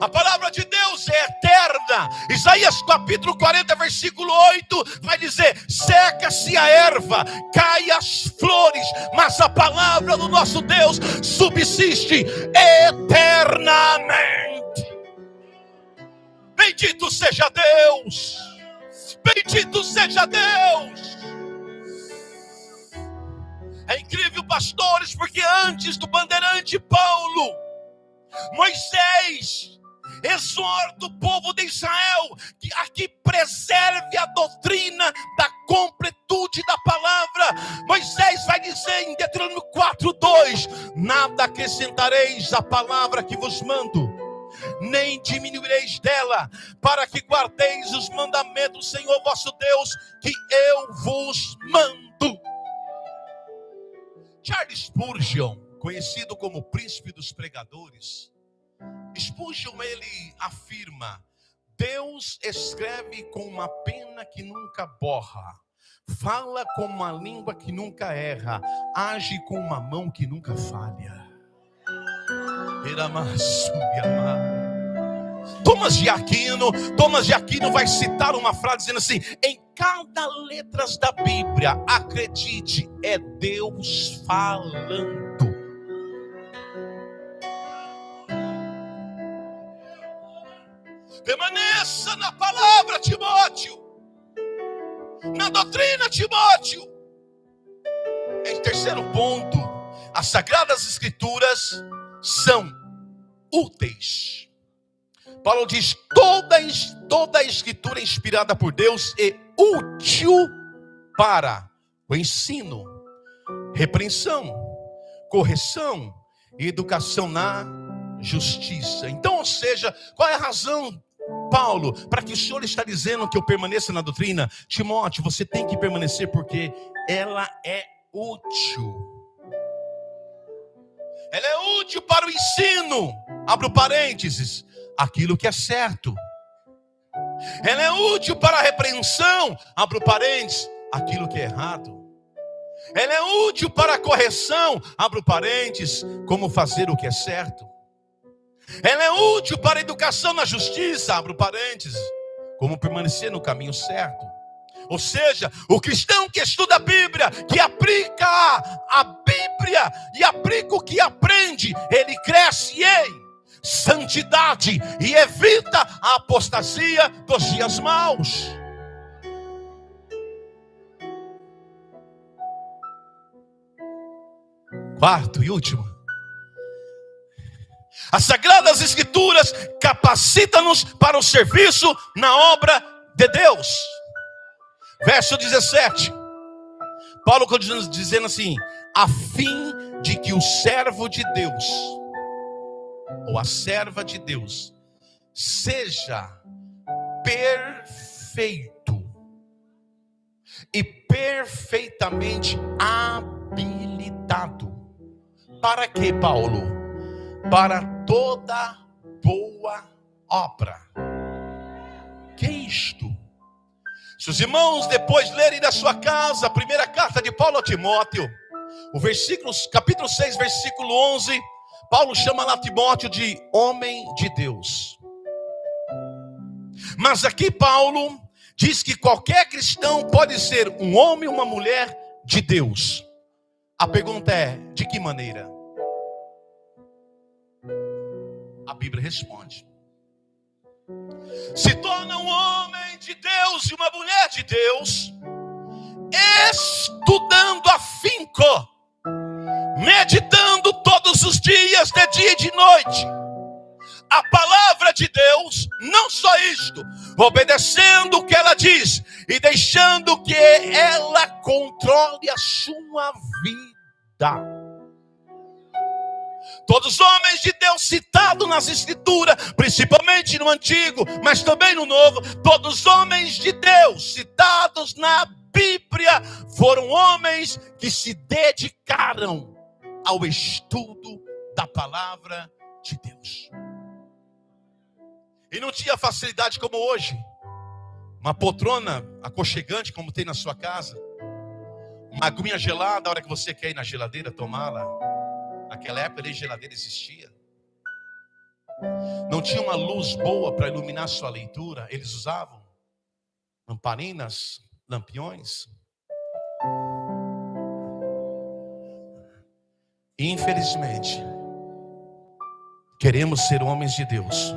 A palavra de Deus é eterna. Isaías capítulo 40, versículo 8 vai dizer: seca-se a erva, cai as flores, mas a palavra do nosso Deus subsiste eternamente. Bendito seja Deus, bendito seja Deus. É incrível, pastores, porque antes do bandeirante Paulo, Moisés exorta o povo de Israel que preserve a doutrina da completude da palavra. Moisés vai dizer em Deuteronômio 4:2: nada acrescentareis à palavra que vos mando, nem diminuireis dela, para que guardeis os mandamentos do Senhor vosso Deus, que eu vos mando. Charles Spurgeon, conhecido como o príncipe dos pregadores, Spurgeon, ele afirma: Deus escreve com uma pena coluna que nunca borra, fala com uma língua que nunca erra, age com uma mão que nunca falha. Tomás de Aquino vai citar uma frase dizendo assim: em cada letra da Bíblia, acredite, é Deus falando. Permaneça na palavra, Timóteo, na doutrina, Timóteo. Em terceiro ponto, as Sagradas Escrituras são úteis. Paulo diz: toda a Escritura é inspirada por Deus e útil para o ensino, repreensão, correção e educação na justiça. Então, ou seja, qual é a razão, Paulo, para que o Senhor está dizendo que eu permaneça na doutrina? Timóteo, você tem que permanecer porque ela é útil. Ela é útil para o ensino, abro parênteses, aquilo que é certo. Ela é útil para a repreensão, abro parênteses, aquilo que é errado. Ela é útil para a correção, abro parênteses, como fazer o que é certo. Ela é útil para a educação na justiça, abro parênteses, como permanecer no caminho certo. Ou seja, o cristão que estuda a Bíblia, que aplica a Bíblia e aplica o que aprende, ele cresce em santidade e evita a apostasia dos dias maus. Quarto e último, as Sagradas Escrituras capacitam-nos para o serviço na obra de Deus. Verso 17, Paulo continua dizendo assim: a fim de que o servo de Deus, ou a serva de Deus, seja perfeito e perfeitamente habilitado. Para quê, Paulo? Para toda boa obra. Que é isto? Se os irmãos depois lerem da sua casa a primeira carta de Paulo a Timóteo, capítulo 6, versículo 11, Paulo chama lá Timóteo de homem de Deus. Mas aqui Paulo diz que qualquer cristão pode ser um homem ou uma mulher de Deus. A pergunta é: de que maneira? A Bíblia responde: se torna um homem de Deus e uma mulher de Deus, estudando afinco, meditando todos os dias, de dia e de noite, a palavra de Deus, não só isto, obedecendo o que ela diz e deixando que ela controle a sua vida. Todos os homens de Deus citados nas Escrituras, principalmente no Antigo, mas também no Novo, todos os homens de Deus citados na Bíblia foram homens que se dedicaram ao estudo da palavra de Deus. E não tinha facilidade como hoje. Uma poltrona aconchegante como tem na sua casa, uma aguinha gelada a hora que você quer ir na geladeira tomá-la. Naquela época nem geladeira existia. Não tinha uma luz boa para iluminar sua leitura. Eles usavam lamparinas, lampiões. Infelizmente, queremos ser homens de Deus,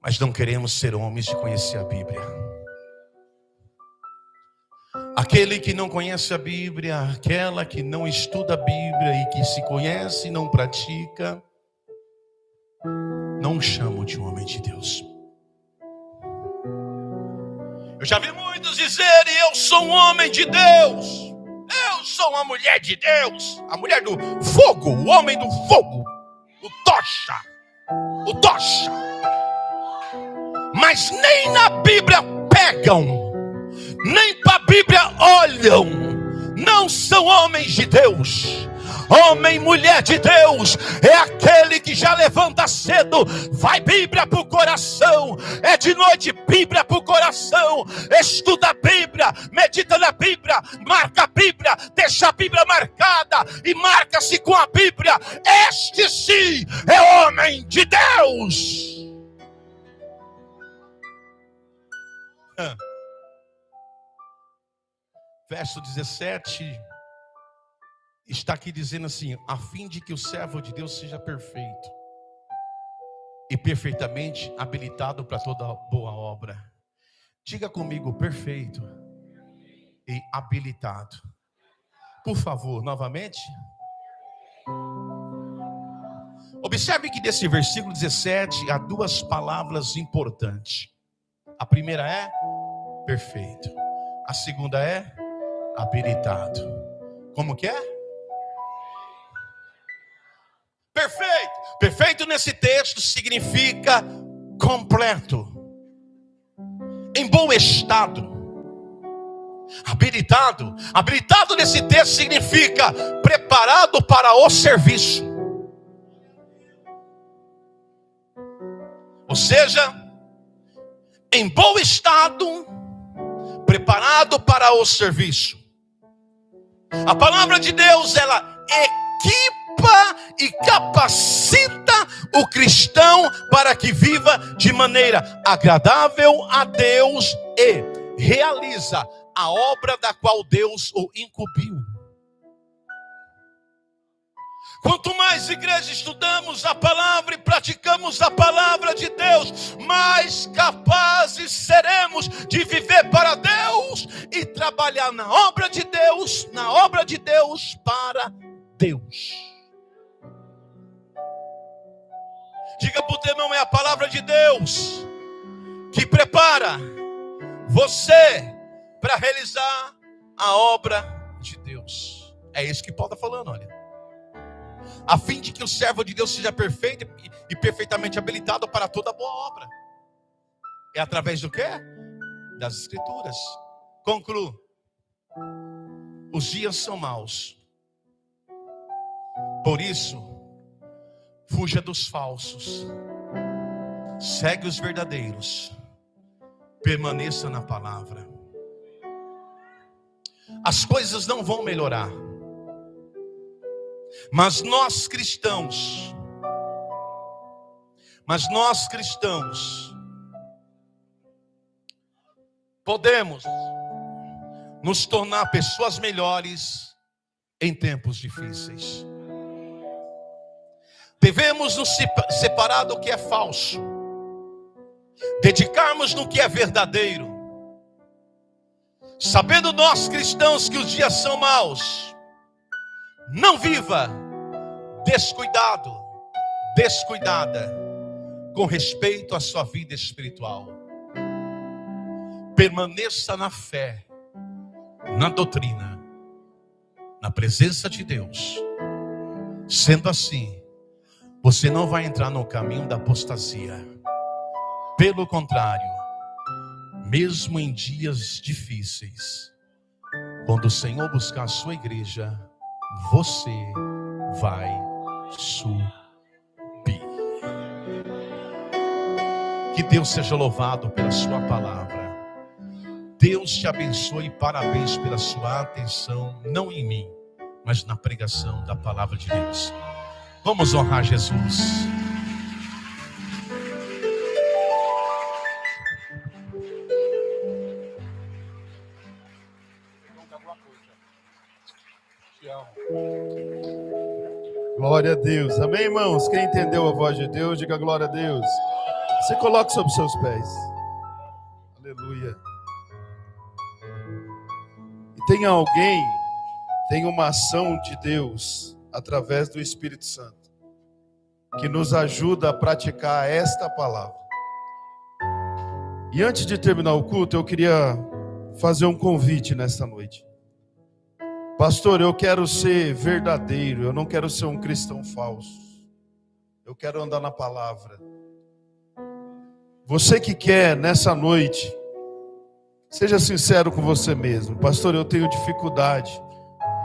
mas não queremos ser homens de conhecer a Bíblia. Aquele que não conhece a Bíblia, aquela que não estuda a Bíblia e que se conhece e não pratica, não chamo de um homem de Deus. Eu já vi muitos dizerem: eu sou um homem de Deus, eu sou uma mulher de Deus, a mulher do fogo, o homem do fogo, o tocha. Mas nem na Bíblia pegam, nem para a Bíblia olham, não são homens de Deus. Homem, mulher de Deus, é aquele que já levanta cedo, vai Bíblia para o coração, é de noite Bíblia para o coração, estuda a Bíblia, medita na Bíblia, marca a Bíblia, deixa a Bíblia marcada e marca-se com a Bíblia. Este sim é homem de Deus. Verso 17 está aqui dizendo assim: a fim de que o servo de Deus seja perfeito e perfeitamente habilitado para toda boa obra. Diga comigo: perfeito e habilitado. Por favor, novamente. Observe que desse versículo 17 há duas palavras importantes. A primeira é perfeito, a segunda é habilitado. Como que é? Perfeito. Perfeito nesse texto significa completo, em bom estado. Habilitado nesse texto significa preparado para o serviço. Ou seja, em bom estado, preparado para o serviço. A palavra de Deus, ela equipa e capacita o cristão para que viva de maneira agradável a Deus e realiza a obra da qual Deus o incumbiu. Quanto mais igreja estudamos a palavra e praticamos a palavra de Deus, mais capazes seremos de viver para Deus e trabalhar na obra de Deus para Deus. Diga para o teu irmão: é a palavra de Deus que prepara você para realizar a obra de Deus. É isso que Paulo está falando, olha. A fim de que o servo de Deus seja perfeito e perfeitamente habilitado para toda boa obra. É através do quê? Das Escrituras. Concluo. Os dias são maus. Por isso, fuja dos falsos. Segue os verdadeiros. Permaneça na palavra. As coisas não vão melhorar. Mas nós cristãos podemos nos tornar pessoas melhores em tempos difíceis. Devemos nos separar do que é falso, dedicarmos no que é verdadeiro, sabendo nós cristãos que os dias são maus. Não viva descuidado, descuidada com respeito à sua vida espiritual. Permaneça na fé, na doutrina, na presença de Deus. Sendo assim, você não vai entrar no caminho da apostasia. Pelo contrário, mesmo em dias difíceis, quando o Senhor buscar a sua igreja, você vai subir. Que Deus seja louvado pela sua palavra. Deus te abençoe e parabéns pela sua atenção, não em mim, mas na pregação da palavra de Deus. Vamos honrar Jesus. Glória a Deus. Amém, irmãos? Quem entendeu a voz de Deus, diga glória a Deus. Você coloque sobre seus pés. Aleluia. E tem uma ação de Deus através do Espírito Santo que nos ajuda a praticar esta palavra. E antes de terminar o culto, eu queria fazer um convite nesta noite. Pastor, eu quero ser verdadeiro, eu não quero ser um cristão falso. Eu quero andar na palavra. Você que quer nessa noite, seja sincero com você mesmo. Pastor, eu tenho dificuldade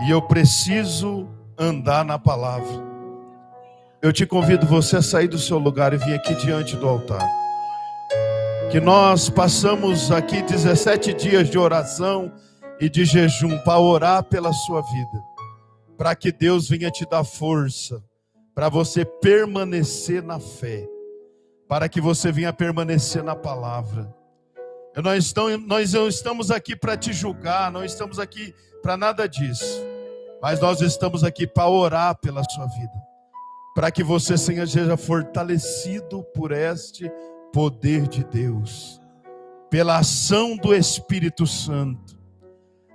e eu preciso andar na palavra. Eu te convido você a sair do seu lugar e vir aqui diante do altar. Que nós passamos aqui 17 dias de oração e de jejum para orar pela sua vida, para que Deus venha te dar força, para você permanecer na fé, para que você venha permanecer na palavra. Nós não estamos aqui para te julgar, não estamos aqui para nada disso, mas nós estamos aqui para orar pela sua vida, para que você seja fortalecido por este poder de Deus, pela ação do Espírito Santo.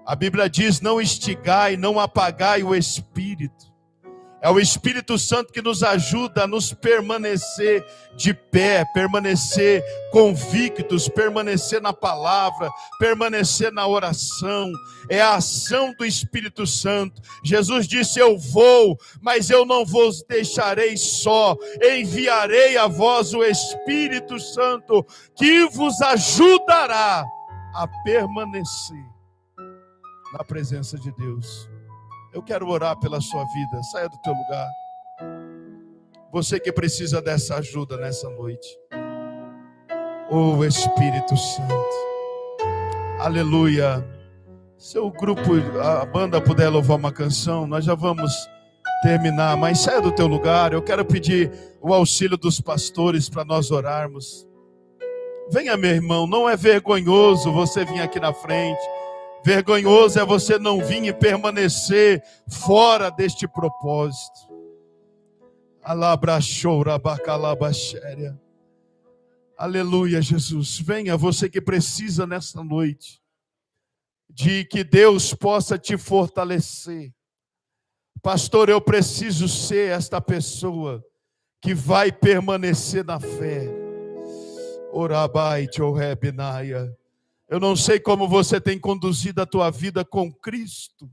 A Bíblia diz: não extigai, não apagai o Espírito. É o Espírito Santo que nos ajuda a nos permanecer de pé, permanecer convictos, permanecer na palavra, permanecer na oração. É a ação do Espírito Santo. Jesus disse: eu vou, mas eu não vos deixarei só. Enviarei a vós o Espírito Santo, que vos ajudará a permanecer na presença de Deus. Eu quero orar pela sua vida. Saia do teu lugar. Você que precisa dessa ajuda nessa noite. Oh, Espírito Santo. Aleluia. Se o grupo, a banda puder louvar uma canção, nós já vamos terminar. Mas saia do teu lugar. Eu quero pedir o auxílio dos pastores para nós orarmos. Venha, meu irmão. Não é vergonhoso você vir aqui na frente. Vergonhoso é você não vir e permanecer fora deste propósito. Aleluia, Jesus. Venha, você que precisa nesta noite de que Deus possa te fortalecer. Pastor, eu preciso ser esta pessoa que vai permanecer na fé. Orabai Tiorebinaia. Eu não sei como você tem conduzido a tua vida com Cristo,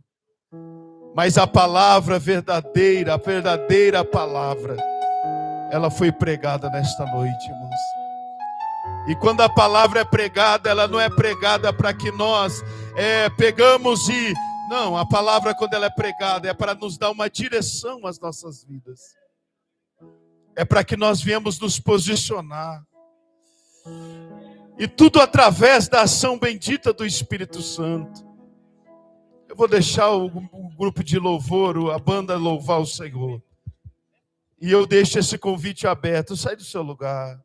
mas a palavra verdadeira, a verdadeira palavra, ela foi pregada nesta noite, irmãos. E quando a palavra é pregada, ela não é pregada para que nós pegamos e... Não, a palavra, quando ela é pregada, é para nos dar uma direção às nossas vidas. É para que nós viemos nos posicionar. E tudo através da ação bendita do Espírito Santo. Eu vou deixar o grupo de louvor, a banda louvar o Senhor. E eu deixo esse convite aberto. Sai do seu lugar.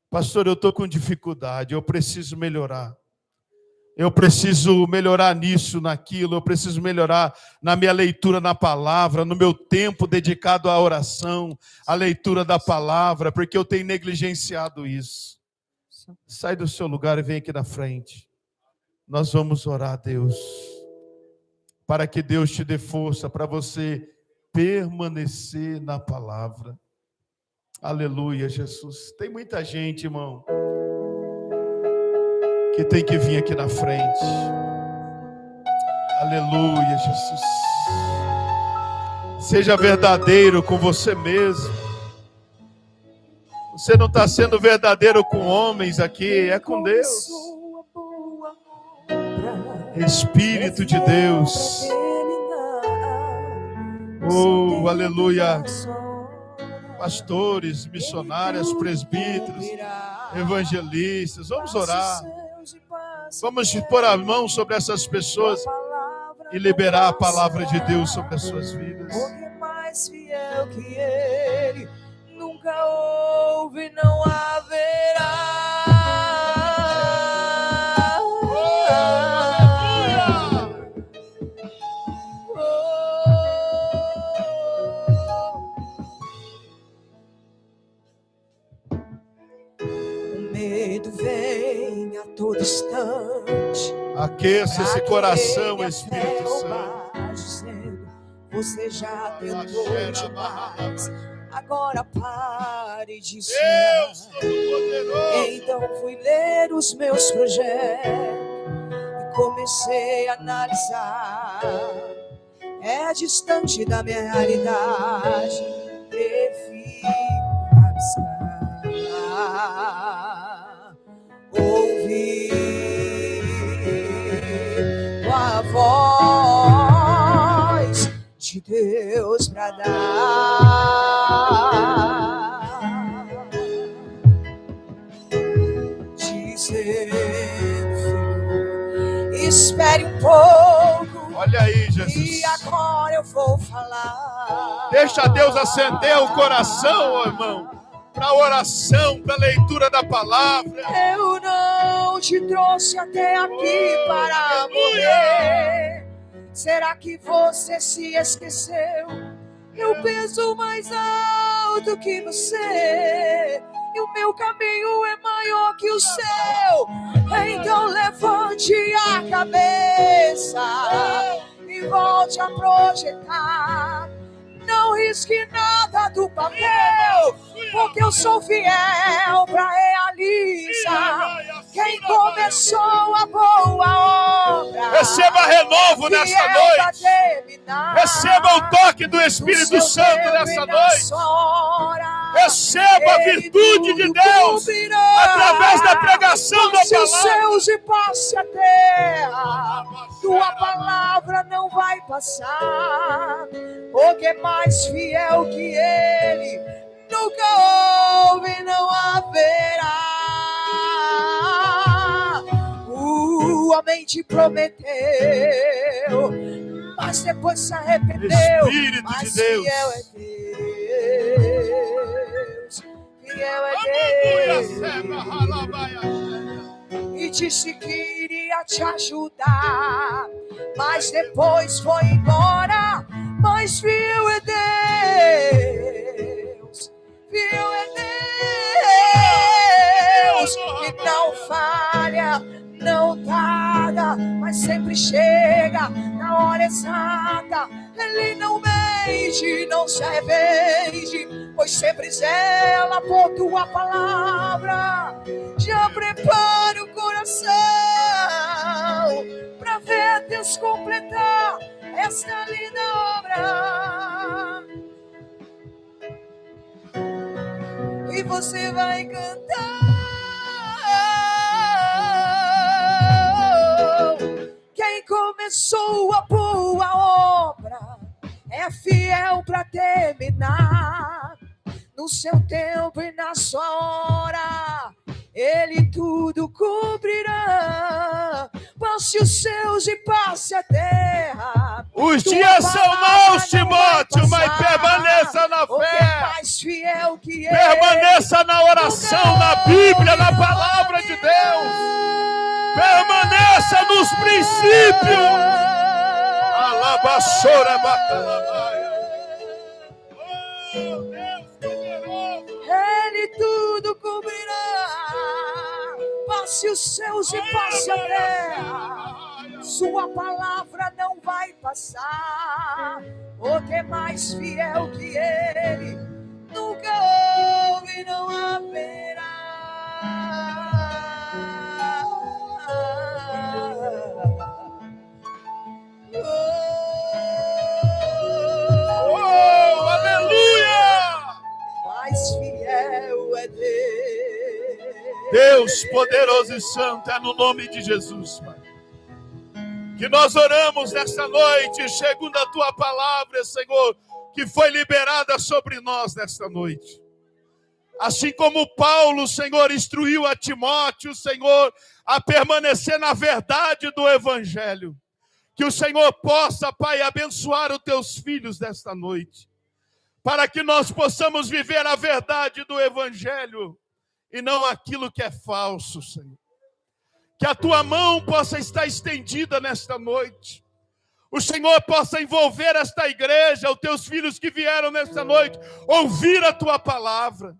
Pastor, eu estou com dificuldade. Eu preciso melhorar. Eu preciso melhorar nisso, naquilo. Eu preciso melhorar na minha leitura na palavra, no meu tempo dedicado à oração, à leitura da palavra, porque eu tenho negligenciado isso. Sai do seu lugar e vem aqui na frente. Nós vamos orar a Deus, para que Deus te dê força para você permanecer na palavra. Aleluia, Jesus. Tem muita gente, irmão, que tem que vir aqui na frente. Aleluia, Jesus. Seja verdadeiro com você mesmo. Você não está sendo verdadeiro com homens aqui, é com Deus. Espírito de Deus. Oh, aleluia. Pastores, missionários, presbíteros, evangelistas, vamos orar. Vamos pôr a mão sobre essas pessoas e liberar a palavra de Deus sobre as suas vidas. Porque mais fiel que Ele nunca houve, não haverá. O medo vem a todo instante. Aqueça esse coração, Espírito Santo. Você já tentou demais. Agora pare de sonhar. Deus Todo-Poderoso. Então fui ler os meus projetos e comecei a analisar. É distante da minha realidade. Prefiro arriscar. Ouvir a voz de Deus pra dar. Dizendo, espere um pouco. Olha aí, Jesus. E agora eu vou falar. Deixa Deus acender o coração, irmão, para oração, para leitura da palavra. Eu não te trouxe até aqui para morrer. Será que você se esqueceu? Eu penso mais alto que você, e o meu caminho é maior que o seu. Então levante a cabeça e volte a projetar. Não risque nada do papel, porque eu sou fiel para realizar. Quem começou a boa obra, Receba renovo nessa noite. Receba o toque do Espírito Santo nessa noite. Receba a virtude de Deus através da pregação da passe os palavra. céus e passe a terra, tua palavra não vai passar, porque mais fiel que ele nunca houve, não haverá. O homem te prometeu, mas depois se arrependeu. Espírito mas de Deus. Fiel é Deus, fiel é Deus. E disse que iria te ajudar, mas depois foi embora. Mas fiel é Deus, fiel é Deus, que não falha, não tarda, mas sempre chega na hora exata. Ele não mente, não se arrepende, pois sempre zela por tua palavra. Já prepara o coração para ver Deus completar esta linda obra. E você vai cantar. Quem começou a boa obra é fiel para terminar. No seu tempo e na sua hora, ele tudo cumprirá. Passe os céus e passe a terra. Os dias são maus, Timóteo, mas permaneça na fé. Mais fiel que ele. Permaneça na oração, na Bíblia, na palavra de Deus. Permaneça nos princípios. Alabaçora bacalabaia. Oh, Deus poderoso. Ele tudo cobrirá. Passe os céus e passe a terra. Sua palavra não vai passar, porque é mais fiel que ele nunca houve, não haverá. Oh, aleluia! Mais fiel é Deus. Deus poderoso e santo, é no nome de Jesus, Pai, que nós oramos nesta noite, segundo a tua palavra, Senhor, que foi liberada sobre nós nesta noite. Assim como Paulo, Senhor, instruiu a Timóteo, Senhor, a permanecer na verdade do Evangelho. Que o Senhor possa, Pai, abençoar os teus filhos nesta noite, para que nós possamos viver a verdade do Evangelho e não aquilo que é falso, Senhor. Que a tua mão possa estar estendida nesta noite. O Senhor possa envolver esta igreja, os teus filhos que vieram nesta noite, ouvir a tua palavra.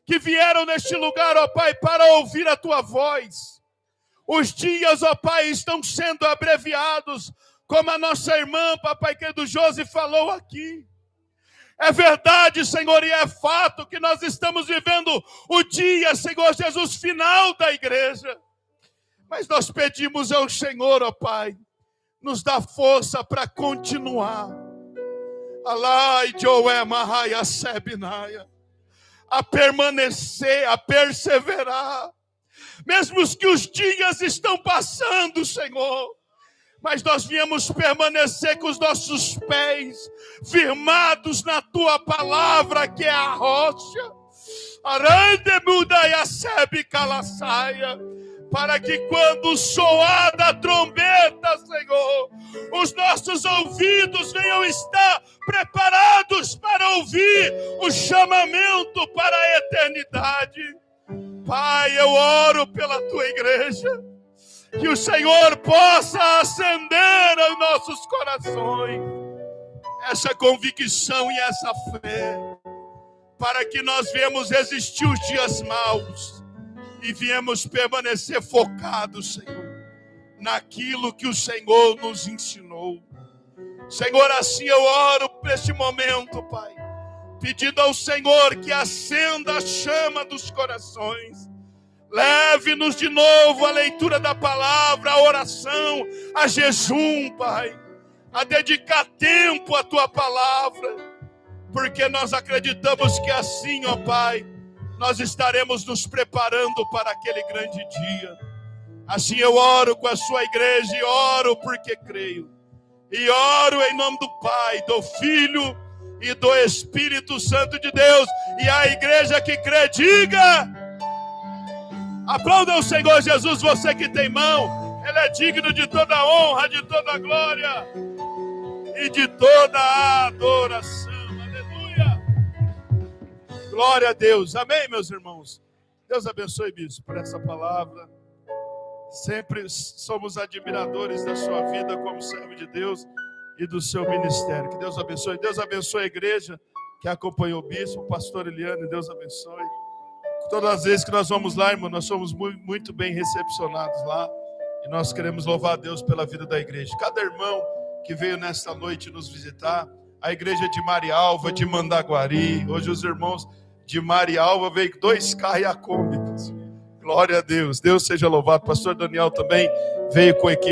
Que vieram neste lugar, ó Pai, para ouvir a tua voz. Os dias, ó Pai, estão sendo abreviados, como a nossa irmã, papai querido Josi, falou aqui. É verdade, Senhor, e é fato que nós estamos vivendo o dia, Senhor Jesus, final da igreja. Mas nós pedimos ao Senhor, ó Pai, nos dá força para continuar. A permanecer, a perseverar. Mesmo que os dias estão passando, Senhor, mas nós viemos permanecer com os nossos pés firmados na tua palavra, que é a rocha. Para que quando soar da trombeta, Senhor, os nossos ouvidos venham estar preparados para ouvir o chamamento para a eternidade. Pai, eu oro pela tua igreja, que o Senhor possa acender aos nossos corações essa convicção e essa fé, para que nós venhamos resistir os dias maus e viemos permanecer focados, Senhor, naquilo que o Senhor nos ensinou. Senhor, assim eu oro por este momento, Pai, pedindo ao Senhor que acenda a chama dos corações. Leve-nos de novo à leitura da palavra, à oração, a jejum, Pai, a dedicar tempo à tua palavra, porque nós acreditamos que assim, ó Pai, nós estaremos nos preparando para aquele grande dia. Assim eu oro com a sua igreja e oro porque creio. E oro em nome do Pai, do Filho e do Espírito Santo de Deus. E a igreja que crê, diga: aplauda o Senhor Jesus, você que tem mão. Ele é digno de toda a honra, de toda a glória e de toda a adoração. Aleluia. Glória a Deus. Amém, meus irmãos. Deus abençoe, bispo, por essa palavra. Sempre somos admiradores da sua vida como servo de Deus e do seu ministério. Que Deus abençoe. Deus abençoe a igreja que acompanhou o bispo, o pastor Eliane. Deus abençoe. Todas as vezes que nós vamos lá, irmão, nós somos muito bem recepcionados lá. E nós queremos louvar a Deus pela vida da igreja. Cada irmão que veio nesta noite nos visitar, a igreja de Marialva, de Mandaguari, hoje os irmãos de Marialva veio 2 carros e a Kombi. Glória a Deus. Deus seja louvado. Pastor Daniel também veio com a equipe.